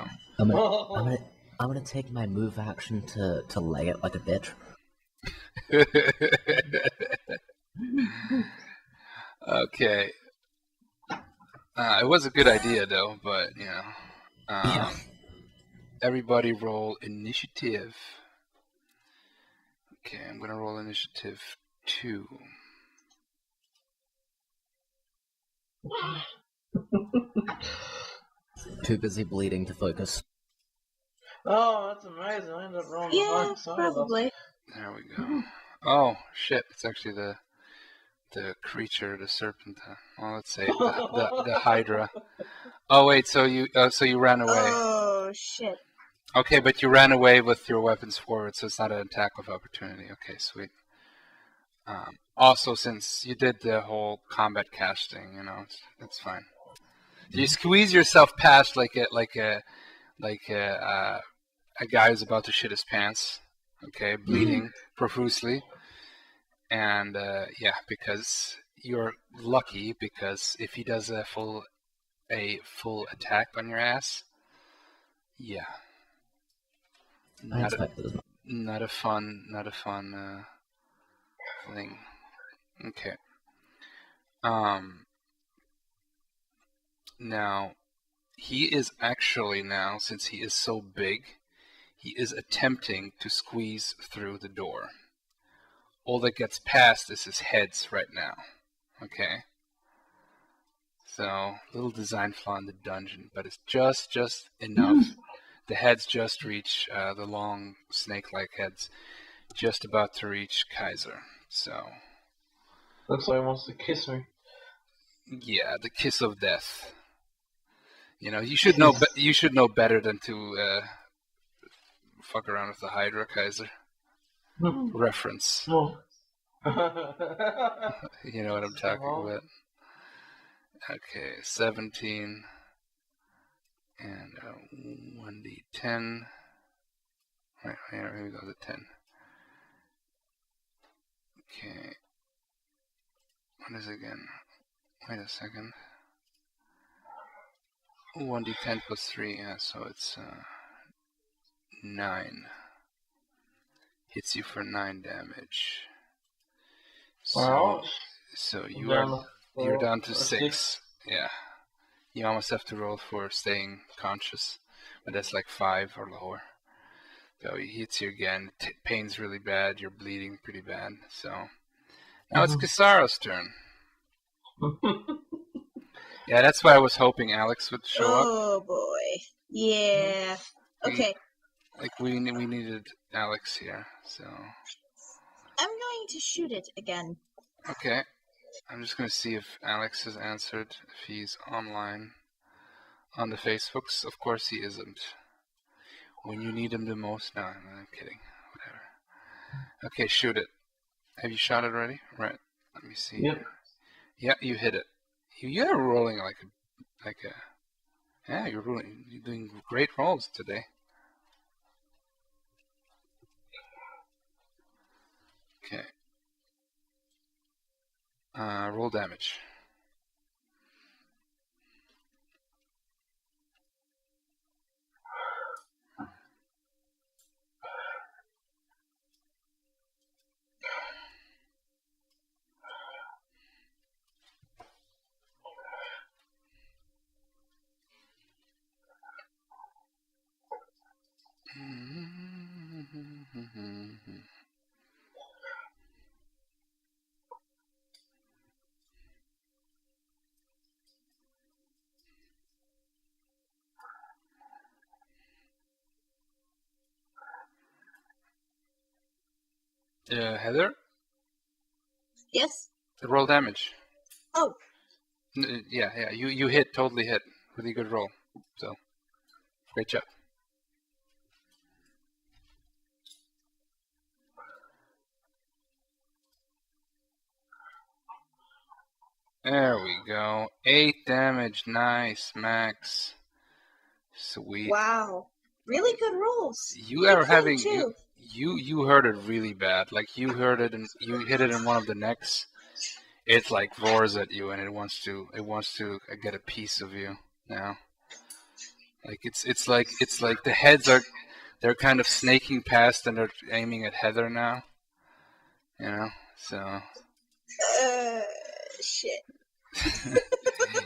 I'm gonna take my move action to lay it like a bitch. Okay. It was a good idea though, but you know. Yeah. Everybody roll initiative. Okay, I'm gonna roll initiative 2. Too busy bleeding to focus. Oh, that's amazing. I ended up rolling the Yeah, wrong side of us. probably. There we go. Oh shit! It's actually the creature, the serpent. Well, let's say the Hydra. Oh wait, so you ran away. Oh, shit. Okay, but you ran away with your weapons forward, so it's not an attack of opportunity. Okay, sweet. Also, since you did the whole combat casting, you know, it's fine. You squeeze yourself past like a guy who's about to shit his pants. Okay, bleeding profusely, and yeah, because you're lucky, because if he does a full attack on your ass, yeah. I expected as much. Not a fun thing. Okay. Now, he is actually now, since he is so big, he is attempting to squeeze through the door. All that gets past is his heads right now. Okay. So, little design flaw in the dungeon, but it's just enough. The heads just reach, the long snake-like heads, just about to reach Kaiser. So, Looks like he wants to kiss me. yeah, the kiss of death. You know, you should know. You should know better than to fuck around with the Hydra, Kaiser. Reference. Oh. You know what I'm talking about. Okay, 17 and 1d10. Right, here we go, the 10. Okay. What is it again? Wait a second. 1d10 plus 3, yeah, so it's 9. Hits you for 9 damage. So you're down to 6. Yeah. You almost have to roll for staying conscious, but that's like 5 or lower. So he hits you again. Pain's really bad. You're bleeding pretty bad. So now it's Kisaro's turn. Yeah, that's why I was hoping Alex would show up. Oh, boy. Yeah. Okay. Like we needed Alex here, so. I'm going to shoot it again. Okay. I'm just going to see if Alex has answered, if he's online on the Facebooks. Of course he isn't. When you need him the most. No, I'm kidding. Whatever. Okay, shoot it. Have you shot it already? Right. Let me see. Yep. Yeah, you hit it. You're rolling like a. Yeah, you're doing great rolls today. Okay. Roll damage. Heather, Yes. roll damage. Oh, Yeah. You hit, totally hit. Really good roll. So, great job. There we go. 8 damage. Nice, Max. Sweet. wow. Really good rolls. You are Good thing, having too. you heard it really bad. Like you heard it and you hit it in one of the necks. It like roars at you and it wants to get a piece of you now. Like it's like the heads they're kind of snaking past and they're aiming at Heather now. You know, so. Shit.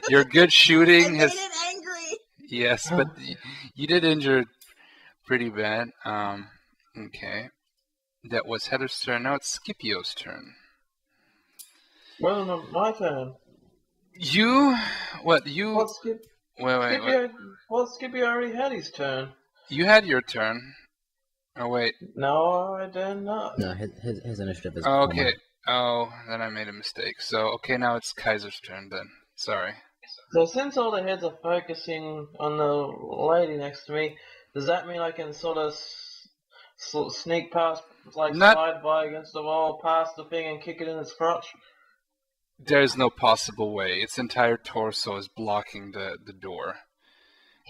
Your good shooting I has. made it angry. Yes, but you did injure pretty bad. Okay. That was Heather's turn. Now it's Scipio's turn. Well, not my turn. What you? Well, Scipio, well, Scipio already had his turn. You had your turn. Oh wait. No, I did not. No, his initiative is. Oh, okay. Oh, then I made a mistake. So okay, now it's Kaiser's turn then. Sorry. So since all the heads are focusing on the lady next to me, does that mean I can sort of sneak past, like slide by against the wall, past the thing, and kick it in its crotch? There's no possible way. Its entire torso is blocking the door,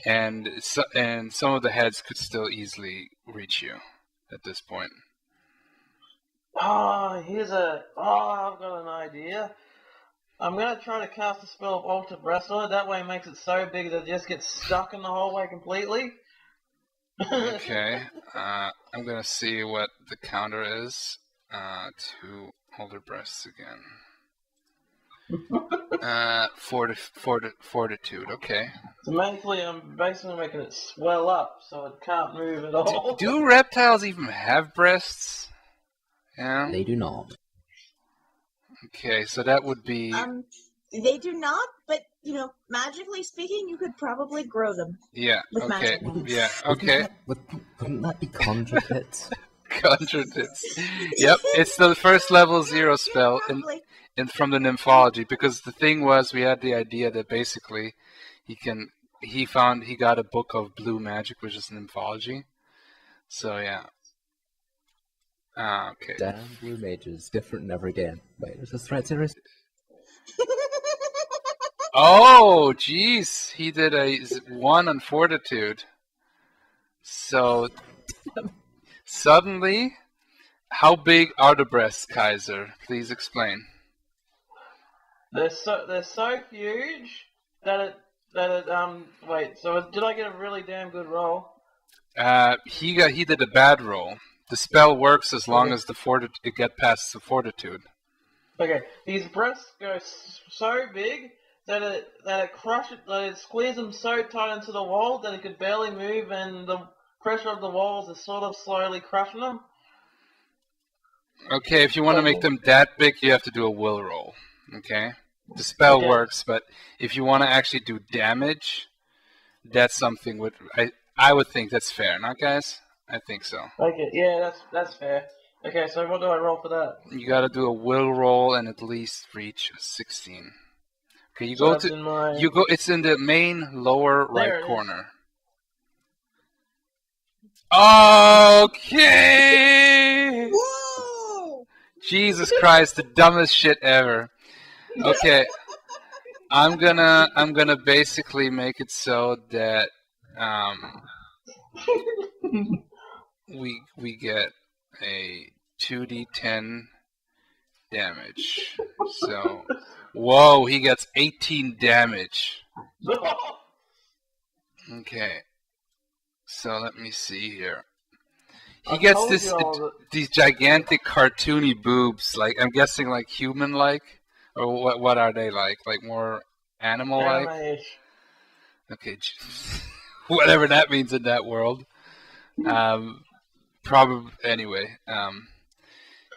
and some of the heads could still easily reach you at this point. I've got an idea. I'm going to try to cast a spell of Alter Breast on it. That way it makes it so big that it just gets stuck in the hallway completely. Okay. I'm going to see what the counter is to Alter Breasts again. Fortitude. Okay. So basically, I'm basically making it swell up so it can't move at all. Do reptiles even have breasts? Yeah. They do not. Okay, so that would be. They do not, but magically speaking, you could probably grow them. Yeah. With okay. magic. Yeah. Okay. Wouldn't that be conjure hits? Conjure hits. Yep. It's the first level 0 spell from the nymphology, because the thing was we had the idea that basically he got a book of blue magic, which is nymphology. So yeah. Okay. Damn blue mages, different in every game. Wait, is this threat serious? Oh, jeez, he did a 1 on fortitude. So suddenly, how big are the breasts, Kaiser? Please explain. They're so huge that it wait. So did I get a really damn good roll? He did a bad roll. The spell works as long as it gets past the fortitude. Okay, these breasts go so big that it squeezes them so tight into the wall that it could barely move, and the pressure of the walls is sort of slowly crushing them. Okay, if you want to make them that big, you have to do a will roll. Okay? The spell works, but if you want to actually do damage, that's something I would think that's fair, not guys? I think so. Okay, yeah, that's fair. Okay, so what do I roll for that? You gotta do a will roll and at least reach a 16. Okay, it's in the main lower right corner. Okay! Whoa! Jesus Christ, the dumbest shit ever. Okay. I'm gonna basically make it so that we get a 2d10 damage. So, whoa, he gets 18 damage. Okay. So let me see here. He gets these gigantic cartoony boobs, like I'm guessing like human-like, or what are they like? Like more animal-like? Okay, whatever that means in that world. Probably anyway.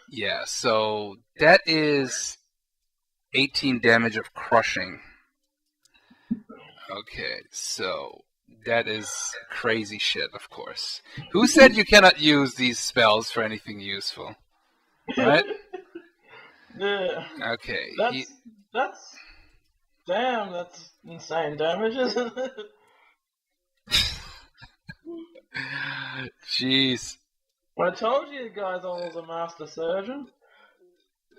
Yeah, so that is 18 damage of crushing. Okay, so that is crazy shit, of course. Who said you cannot use these spells for anything useful? Right? Yeah. Okay. That's insane damage, isn't it? Jeez. I told you guys I was a master surgeon.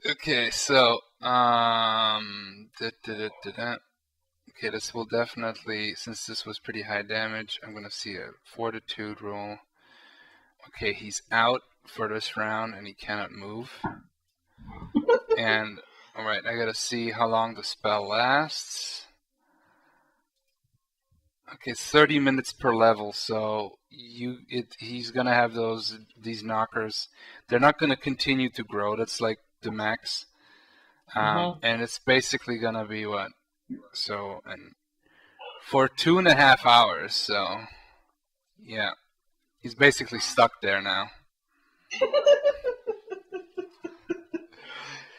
Okay, so okay, this will definitely, since this was pretty high damage, I'm gonna see a fortitude roll. Okay, he's out for this round and he cannot move. And alright, I gotta see how long the spell lasts. Okay, 30 minutes per level, so he's gonna have these knockers. They're not gonna continue to grow. That's like the max, and it's basically gonna be what? So, and for 2.5 hours. So, yeah, he's basically stuck there now.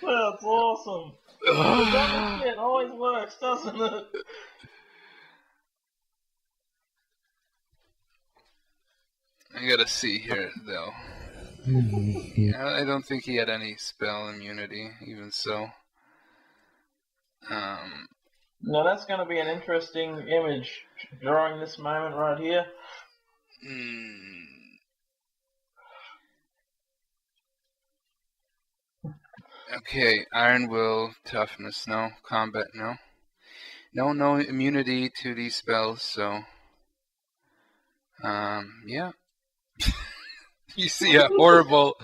That's awesome. That shit always works, doesn't it? I gotta see here, though. I don't think he had any spell immunity, even so. Now that's going to be an interesting image during this moment right here. Okay, Iron Will, Toughness, no. Combat, no. No immunity to these spells, so... yeah. You see a horrible,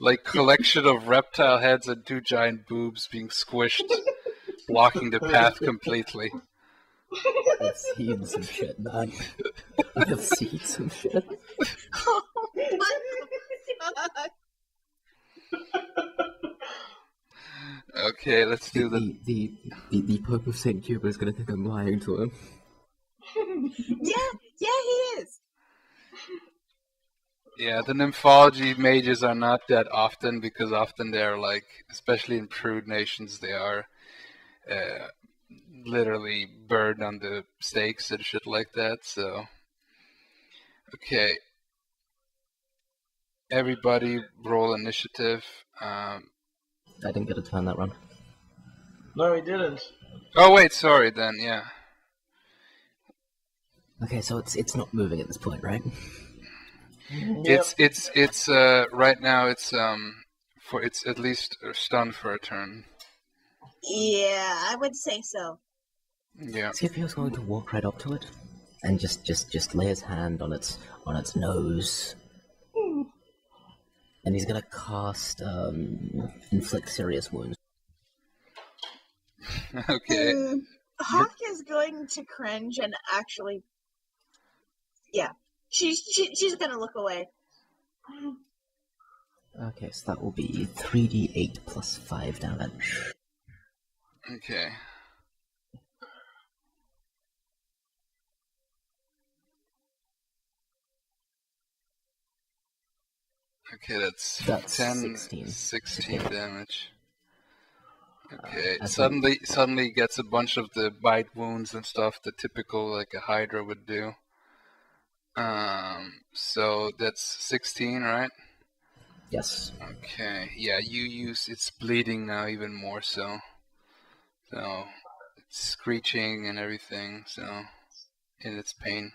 like, collection of reptile heads and 2 giant boobs being squished, blocking the path completely. I've seen some shit, man. I've seen some shit. Oh my god. Okay, let's do the Pope of St. Cuba is gonna think I'm lying to him. Yeah, he is. Yeah, the nymphology mages are not that often, because often they're like, especially in prude nations, they are literally burned on the stakes and shit like that, so... Okay. Everybody roll initiative. I didn't get a turn that run. No, he didn't. Oh wait, sorry then, yeah. Okay, so it's not moving at this point, right? Yep. It's right now it's at least stunned for a turn. Yeah, I would say so. Yeah. See if he was going to walk right up to it and just lay his hand on its nose. And he's gonna cast inflict serious wounds. Okay. Hawk is going to cringe and actually, yeah, she's gonna look away. Okay, so that will be 3d8 plus 5 damage. Okay. Okay, that's 10, 16 damage. Okay, suddenly gets a bunch of the bite wounds and stuff, the typical like a Hydra would do. So that's 16, right? Yes. Okay, yeah, it's bleeding now even more so. So, it's screeching and everything, so, in its pain.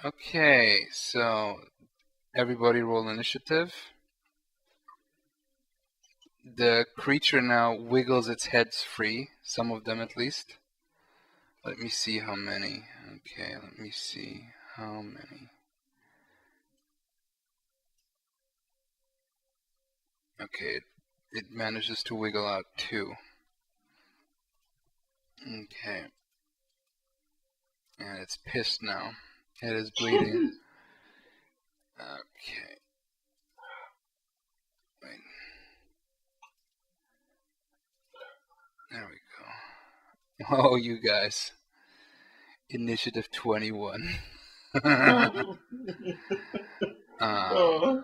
Okay, so, everybody roll initiative. The creature now wiggles its heads free, some of them at least. Let me see how many. Okay, let me see how many. Okay, it manages to wiggle out 2. Okay. And it's pissed now. It is bleeding. Okay. Wait. There we go. Oh, you guys. Initiative 21. Oh.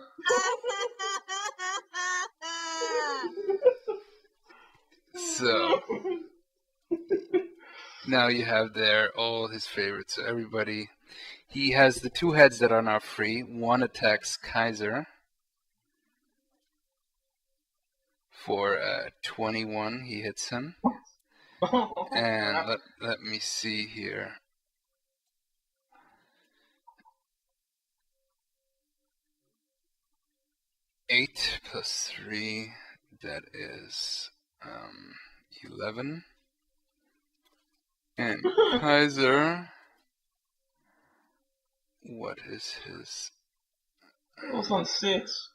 So now you have there all his favorites. So everybody, he has the 2 heads that are now free. One attacks Kaiser for 21. He hits him. And let me see here. Eight plus 3, that is 11. And Kaiser, what is his? What's on 6?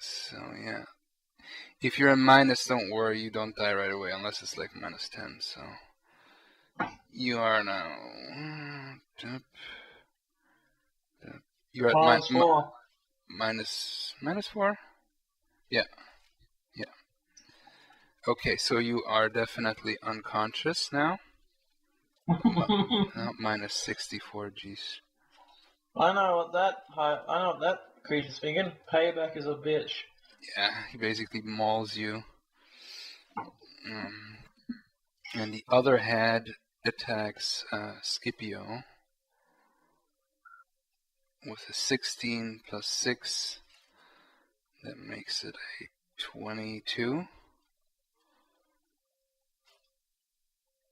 So yeah, if you're a minus, don't worry, you don't die right away unless it's like minus 10. So you are now. You're at -4. minus 4. Yeah. Okay, so you are definitely unconscious now. Minus 64, jeez. I know what that creature's thinking. Payback is a bitch. Yeah, he basically mauls you. And the other head attacks Scipio with a 16 plus 6. That makes it a 22.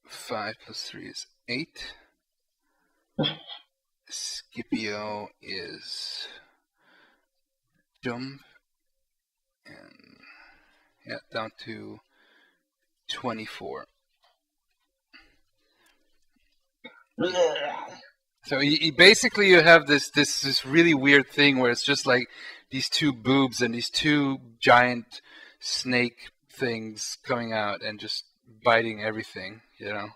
5 plus 3 is 8. Scipio is dumb. And yeah, down to 24. So he basically you have this really weird thing where it's just like these 2 boobs and these 2 giant snake things coming out and just biting everything, you know.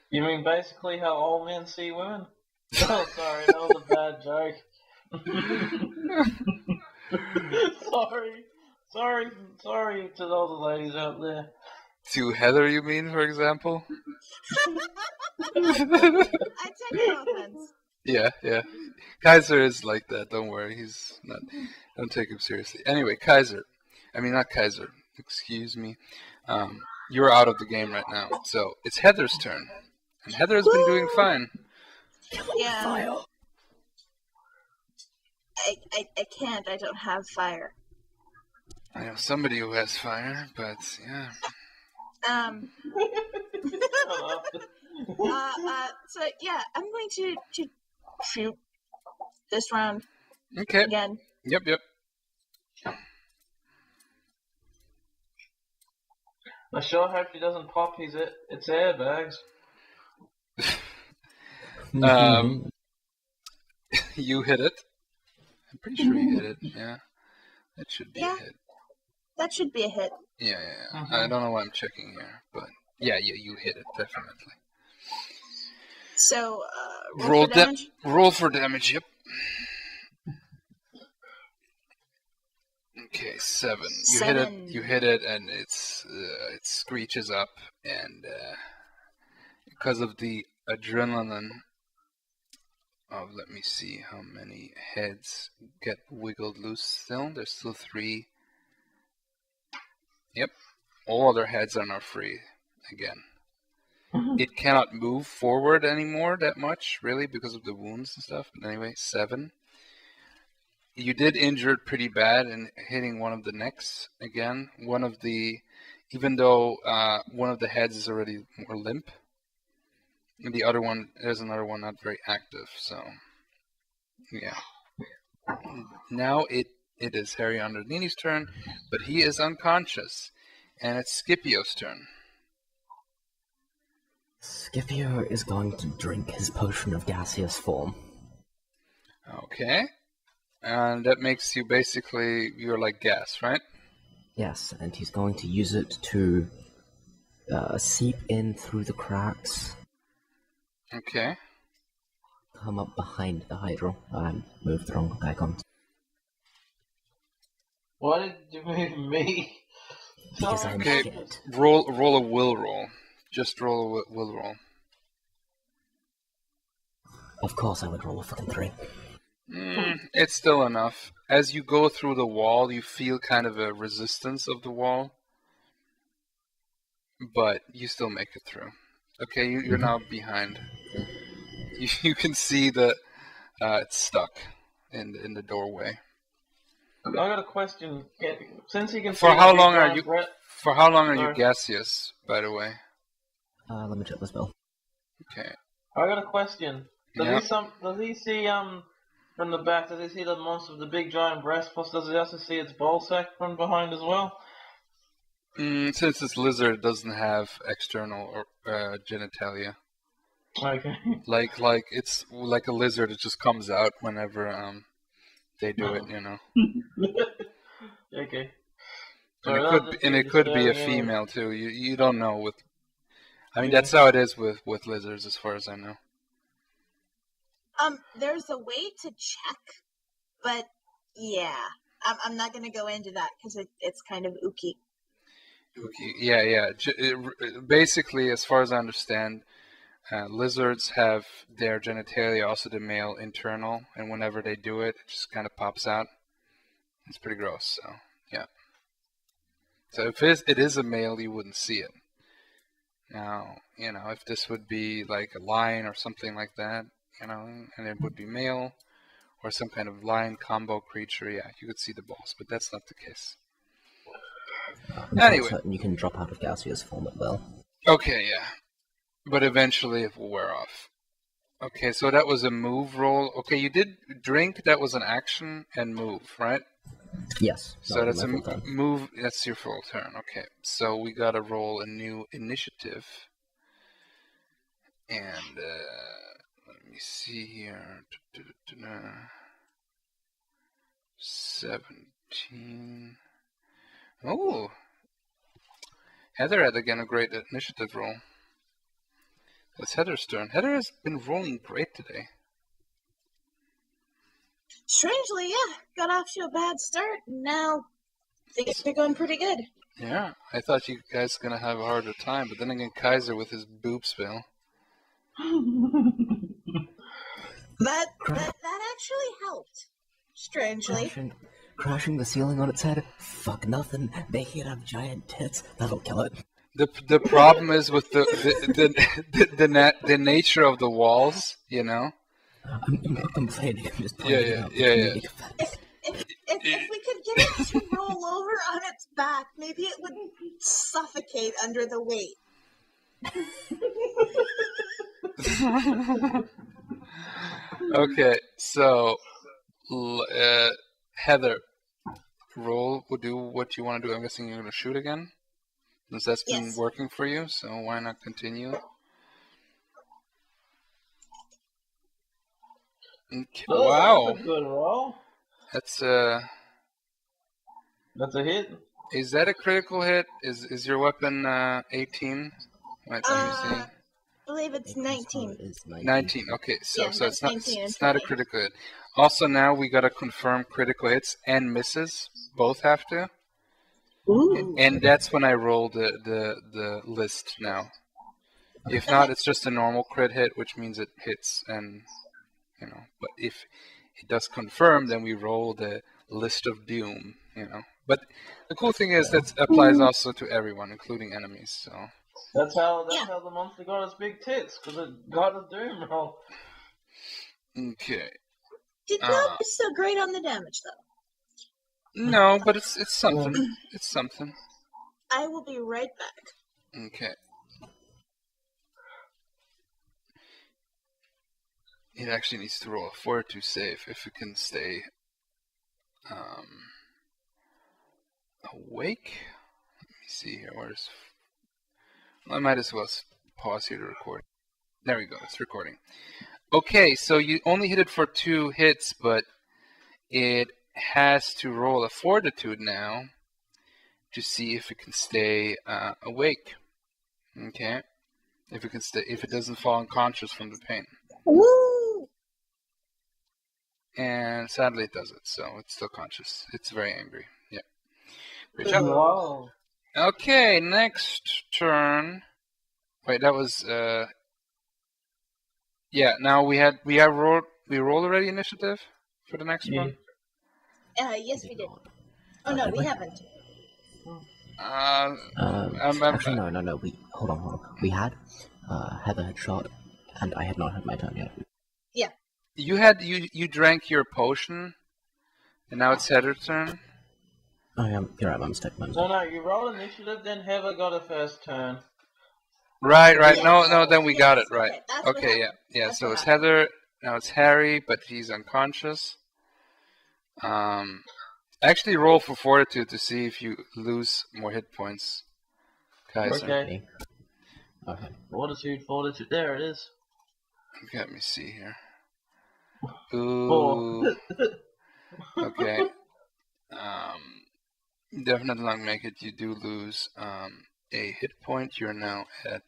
You mean basically how old men see women? Oh, sorry, that was a bad joke. sorry to all the ladies out there. To Heather, you mean, for example? I take no offense. Yeah. Kaiser is like that. Don't worry, he's not. Don't take him seriously. Anyway, Kaiser. I mean, not Kaiser. Excuse me. You're out of the game right now, so it's Heather's turn, and Heather has been doing fine. Yeah. Fire. I can't. I don't have fire. I know somebody who has fire, but yeah. So yeah, I'm going to shoot this round Okay. again. Yep. I sure hope he doesn't pop its airbags. You hit it. I'm pretty sure you hit it. Yeah. That should be a hit. That should be a hit. Yeah. I don't know why I'm checking here, but yeah, you hit it definitely. So roll for damage. Roll for damage. Yep. Okay, 7. You hit it, and it screeches up, and because of the adrenaline of, let me see how many heads get wiggled loose still. There's still 3. Yep, all other heads are now free again. It cannot move forward anymore that much, really, because of the wounds and stuff. But anyway, 7. You did injure it pretty bad in hitting one of the necks again. Even though one of the heads is already more limp, and the other one, there's another one not very active. So, yeah. Now it is Hairy Underneenee's turn, but he is unconscious, and it's Scipio's turn. Scipio is going to drink his potion of gaseous form. Okay. And that makes you basically, you're like gas, right? Yes, and he's going to use it to seep in through the cracks, Okay. come up behind the Hydra. Move the wrong icon. Why did you move me? Because I'm Okay. shit. Roll a will roll. Just roll a will roll. Of course I would roll a fucking 3. It's still enough. As you go through the wall, you feel kind of a resistance of the wall, but you still make it through. Okay, you're now behind. You can see that it's stuck in the doorway. I got a question. Since you can For see how the long big are giant you? bre- For how long are you Sorry. gaseous, by the way? Let me check the spell. Okay. I got a question. Yeah. Does he see from the back? Does he see the monster with the big giant breast? Plus, does he also see its ball sack from behind as well? Since this lizard doesn't have external genitalia, Okay. like it's like a lizard, it just comes out whenever they do it, you know. Okay. And it could be a female too. You don't know with. I mean, that's how it is with lizards, as far as I know. There's a way to check, but yeah, I'm not gonna go into that because it's kind of ooky. Okay. Yeah. Basically, as far as I understand, lizards have their genitalia, also the male internal, and whenever they do it, it just kind of pops out. It's pretty gross. So yeah. So if it is a male, you wouldn't see it. Now, you know, if this would be like a lion or something like that, you know, and it would be male, or some kind of lion combo creature, yeah, you could see the balls, but that's not the case. Anyway. Certain you can drop out of gaseous form at will. Okay, yeah. But eventually it will wear off. Okay, so that was a move roll. Okay, you did drink, that was an action, and move, right? Yes. So that's a move, that's your full turn. Okay, so we gotta roll a new initiative. And, let me see here. 17. Oh! Heather had again a great initiative roll. That's Heather's turn. Heather has been rolling great today. Strangely, yeah, got off to a bad start, and now things are going pretty good. Yeah, I thought you guys were going to have a harder time, but then again, Kaiser with his boob spell. That actually helped. Strangely. Crashing the ceiling on its head? Fuck nothing. Making it have giant tits. That'll kill it. The problem is with the nature of the walls, you know? I'm not complaining. I'm just pointing Yeah. out. Yeah. If we could get it to roll over on its back, maybe it would suffocate under the weight. Okay, so Heather, roll will do what you want to do. I'm guessing you're going to shoot again, since that's been working for you. So why not continue? Okay. Wow, That's a good roll. That's a hit. Is that a critical hit? Is your weapon 18? I believe it's 19. 19. Okay, so it's not a 20. critical hit. Also, now we gotta confirm critical hits and misses. Both have to. Ooh. And that's when I roll the list now. If not, it's just a normal crit hit, which means it hits, and you know. But if it does confirm, then we roll the list of doom. You know. But the cool thing is that applies also to everyone, including enemies. So. That's how the monster got its big tits, because it got a doom roll. Okay. Did not do so great on the damage, though. No, but it's something. It's something. I will be right back. Okay. It actually needs to roll a fortitude save if it can stay awake. Let me see here. Where's... Well, I might as well pause here to record. There we go. It's recording. Okay, so you only hit it for 2 hits, but it has to roll a fortitude now. to see if it can stay awake. Okay, if it doesn't fall unconscious from the pain. Woo! And sadly, it doesn't. So it's still conscious. It's very angry. Yeah. Great job. Wow. Okay, next turn. Wait, that was yeah. Now we rolled already initiative for the next one. Yes, we did. Oh no, we haven't. Actually, no. Hold on. We had Heather had shot, and I had not had my turn yet. Yeah. You drank your potion, and now it's Heather's turn. You're right, my mistake. No, you rolled initiative, then Heather got a first turn. Right. Yes. No, then we got it Yes, right. okay, that's what Okay, happened. yeah. That's So what it's happened. Heather. Now it's Harry, but he's unconscious. Actually, roll for fortitude to see if you lose more hit points, Kaiser. Okay. Okay. Fortitude. There it is. Okay, let me see here. 4. Ooh. Okay. Definitely not make it. You do lose a hit point. You're now at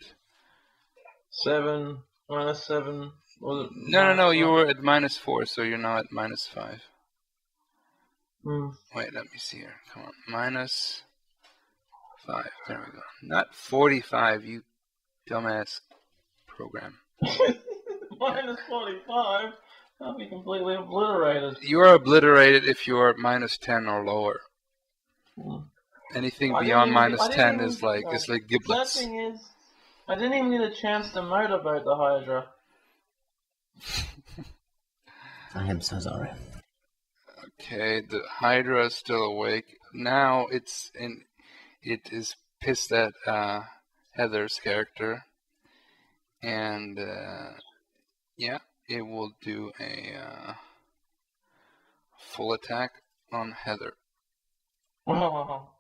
7 minus 7. Was it no. You were at -4, so you're now at -5. Wait, let me see here. Come on, -5. There we go. Not 45. You dumbass program. minus 45. I'll be completely obliterated. You are obliterated if you are at -10 or lower. Anything beyond -10 is like giblets. Sad thing is, I didn't even get a chance to motorboat the Hydra. I am so sorry. Okay, the Hydra is still awake. Now it is pissed at Heather's character, and yeah, it will do a full attack on Heather. Oh.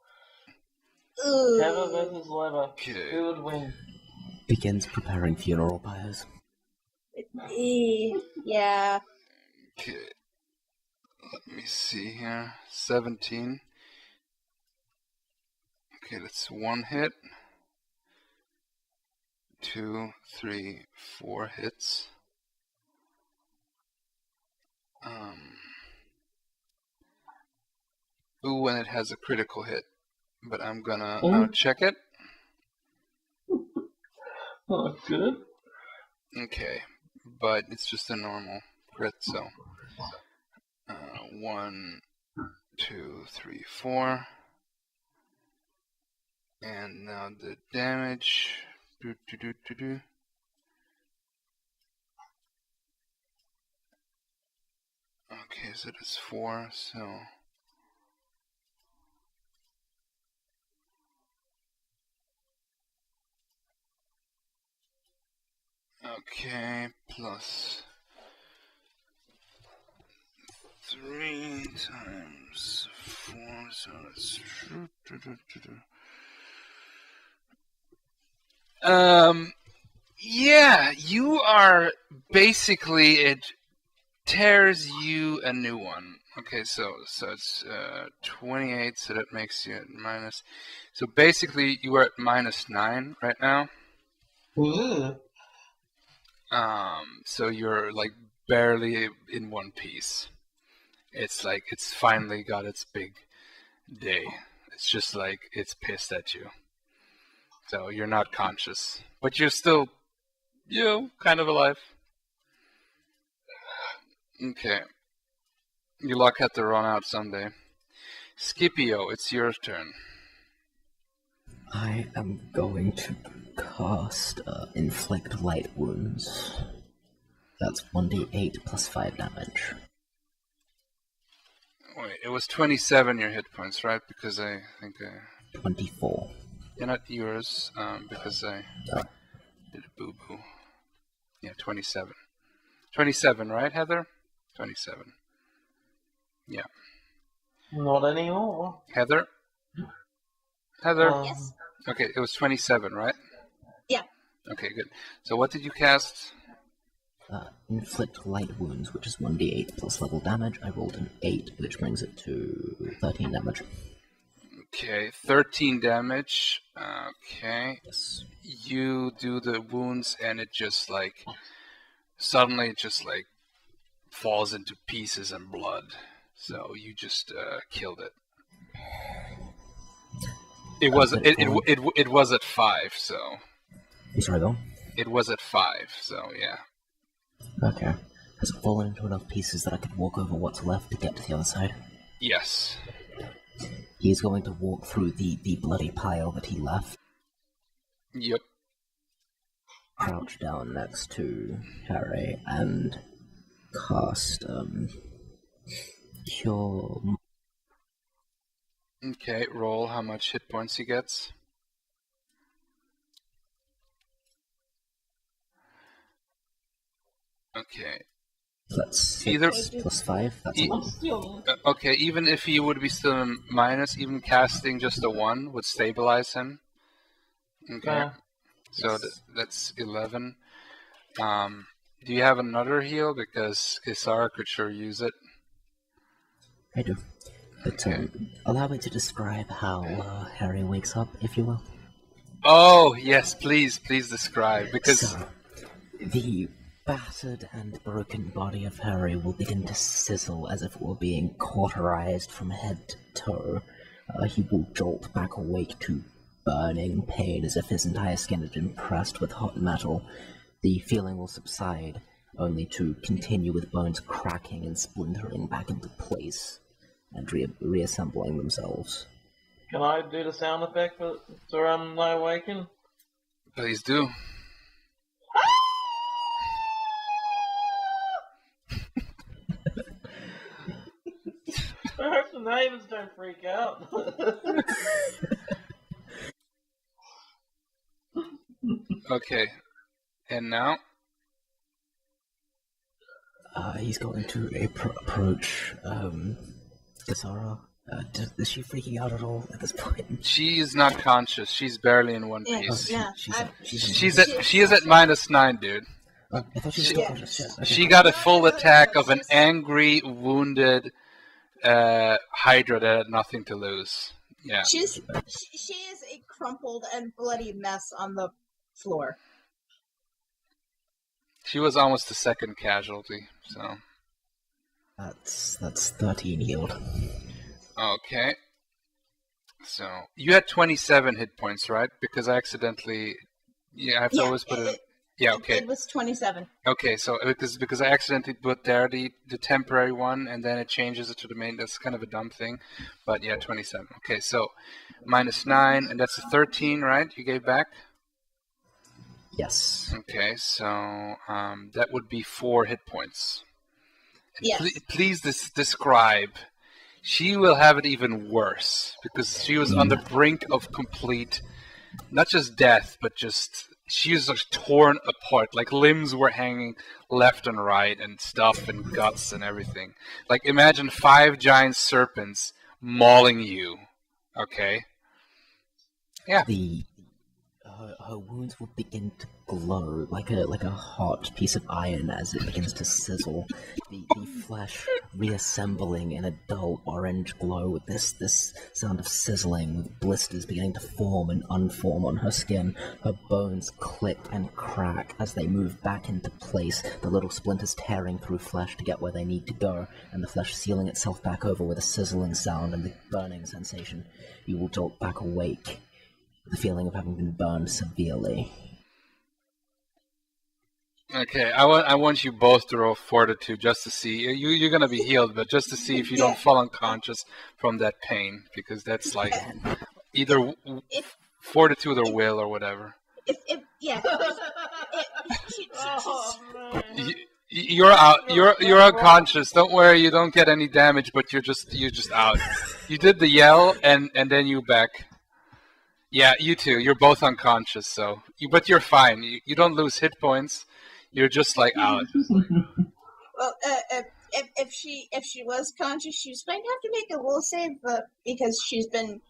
Ooh. Heather versus Leather. Okay. Who would win? Begins preparing funeral pyres. Yeah. Okay, let me see here. 17. Okay, that's 1 hit. 2, 3, 4 hits. Ooh, and it has a critical hit, but I'm gonna check it. Oh, good. Okay, but it's just a normal crit, so 1, 2, 3, 4, and now the damage. Okay, so that's 4, so okay, plus 3 times 4, so that's yeah, you are basically, it tears you a new one. Okay, so it's 28, so that makes you at minus. So basically, you are at -9 right now. Ooh. So you're like barely in one piece. It's like it's finally got its big day. It's just like it's pissed at you. So you're not conscious, but you're still, kind of alive. Okay. Your luck had to run out someday. Scipio, it's your turn. I am going to cast Inflict Light Wounds. That's 1d8 plus 5 damage. Wait, it was 27 your hit points, right? Because I think 24. They're not yours, because I did a boo-boo. Yeah, 27. 27, right, Heather? 27. Yeah. Not anymore. Heather? Heather? Yes. Okay, it was 27, right? Yeah. Okay, good. So what did you cast? Inflict Light Wounds, which is 1d8 plus level damage. I rolled an 8, which brings it to 13 damage. Okay, 13 damage. Okay. Yes. You do the wounds and it just like suddenly it just like falls into pieces and blood. So you just killed it. It was it was at 5, so You sorry though? it was at 5, so yeah. Okay. Has it fallen into enough pieces that I could walk over what's left to get to the other side? Yes. He's going to walk through the bloody pile that he left. Yep. Crouch down next to Harry and cast Cure. Okay, roll how much hit points he gets. Okay. That's Either plus 5. That's E- 11. Okay, even if he would be still in minus, even casting just a 1 would stabilize him. Okay. So Yes. that's 11. Do you have another heal? Because Kaiser could sure use it. I do. But allow me to describe how Harry wakes up, if you will. Oh, yes, please describe. Because So, the battered and broken body of Harry will begin to sizzle as if it were being cauterized from head to toe. He will jolt back awake to burning pain as if his entire skin had been pressed with hot metal. The feeling will subside, only to continue with bones cracking and splintering back into place and reassembling themselves. Can I do the sound effect to my awaken? please do. I hope the neighbors don't freak out. Okay. And now? He's going to approach Kasara. Is she freaking out at all at this point? She is not conscious. She's barely in one Yeah, piece. yeah. She is at -9, dude. I thought she was still conscious. Shit. Okay. She got a full attack of an angry, wounded Hydra that had nothing to lose. Yeah. She is a crumpled and bloody mess on the floor. She was almost the second casualty, so. That's 13 healed. Okay. So, you had 27 hit points, right? Because I accidentally... Yeah, I have to always put it... Yeah, okay. It was 27. Okay, so because I accidentally put there the temporary one, and then it changes it to the main. That's kind of a dumb thing. But yeah, 27. Okay, so -9, and that's a 13, right? You gave back? Yes. Okay, so that would be 4 hit points. Yes. Please describe. She will have it even worse because she was on the brink of complete, not just death, but just she was like torn apart. Like limbs were hanging left and right, and stuff and guts and everything. Like imagine 5 giant serpents mauling you. Okay. Yeah. Her wounds will begin to glow like a hot piece of iron as it begins to sizzle. The flesh reassembling in a dull orange glow with this sound of sizzling, with blisters beginning to form and unform on her skin. Her bones click and crack as they move back into place, the little splinters tearing through flesh to get where they need to go, and the flesh sealing itself back over with a sizzling sound and the burning sensation. You will jolt back awake, the feeling of having been burned severely. Okay, I want you both to roll fortitude just to see. You're gonna be healed, but just to see if you don't fall unconscious from that pain, because that's like either fortitude or will or whatever. You're out. You're unconscious. Don't worry. You don't get any damage, but you're just out. You did the yell, and then you back. Yeah, you too. You're both unconscious, so but you're fine. You don't lose hit points. You're just like out. Well, if she was conscious, she's going to have to make a will save because she's been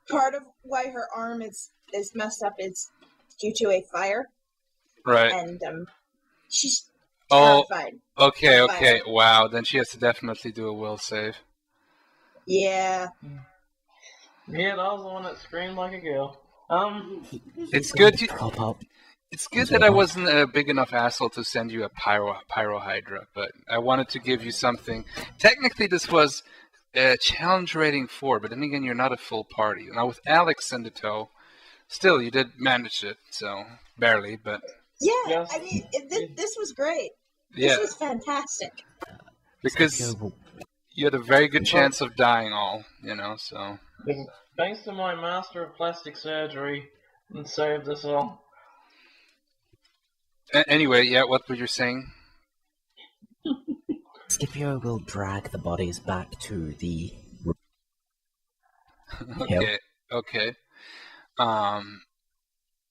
part of why her arm is messed up is due to a fire. Right. And she's terrified. Okay. Wow. Then she has to definitely do a will save. Yeah. Yeah, that was the one that screamed like a girl. It's good. Prop up. It's good that I wasn't a big enough asshole to send you a pyro Hydra, but I wanted to give you something. Technically, this was challenge rating 4, but then again, you're not a full party. Now with Alex in the tow, still you did manage it, so barely, but Yeah, Yes. I mean, this was great. yeah, This was fantastic. because you had a very good chance of dying all, so. Thanks to my master of plastic surgery, and saved us all. Anyway, yeah, what were you saying? Scipio will drag the bodies back to the Okay, okay.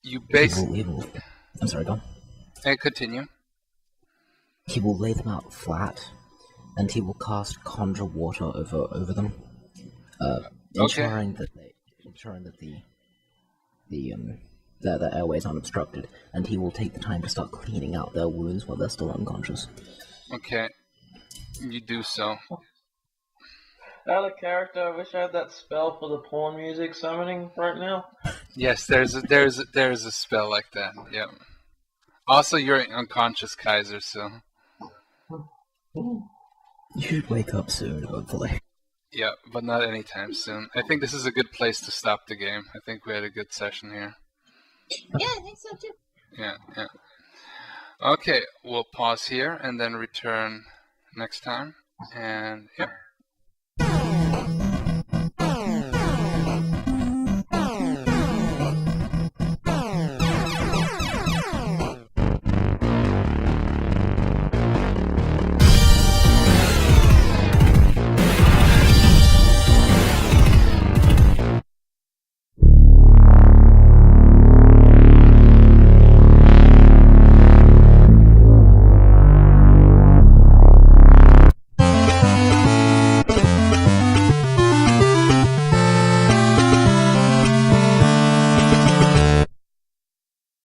You he basically. will, I'm sorry, go on. Continue. He will lay them out flat, and he will cast conjure water over them, ensuring that the airways aren't obstructed, and he will take the time to start cleaning out their wounds while they're still unconscious. Okay, you do so. Out of character, I wish I had that spell for the porn music summoning right now. Yes, there's a spell like that. Yeah. Also, you're unconscious, Kaiser. So. You'd wake up soon, hopefully. Yeah, but not anytime soon. I think this is a good place to stop the game. I think we had a good session here. Yeah, I think so too. Yeah, yeah. Okay, we'll pause here and then return next time. And yeah.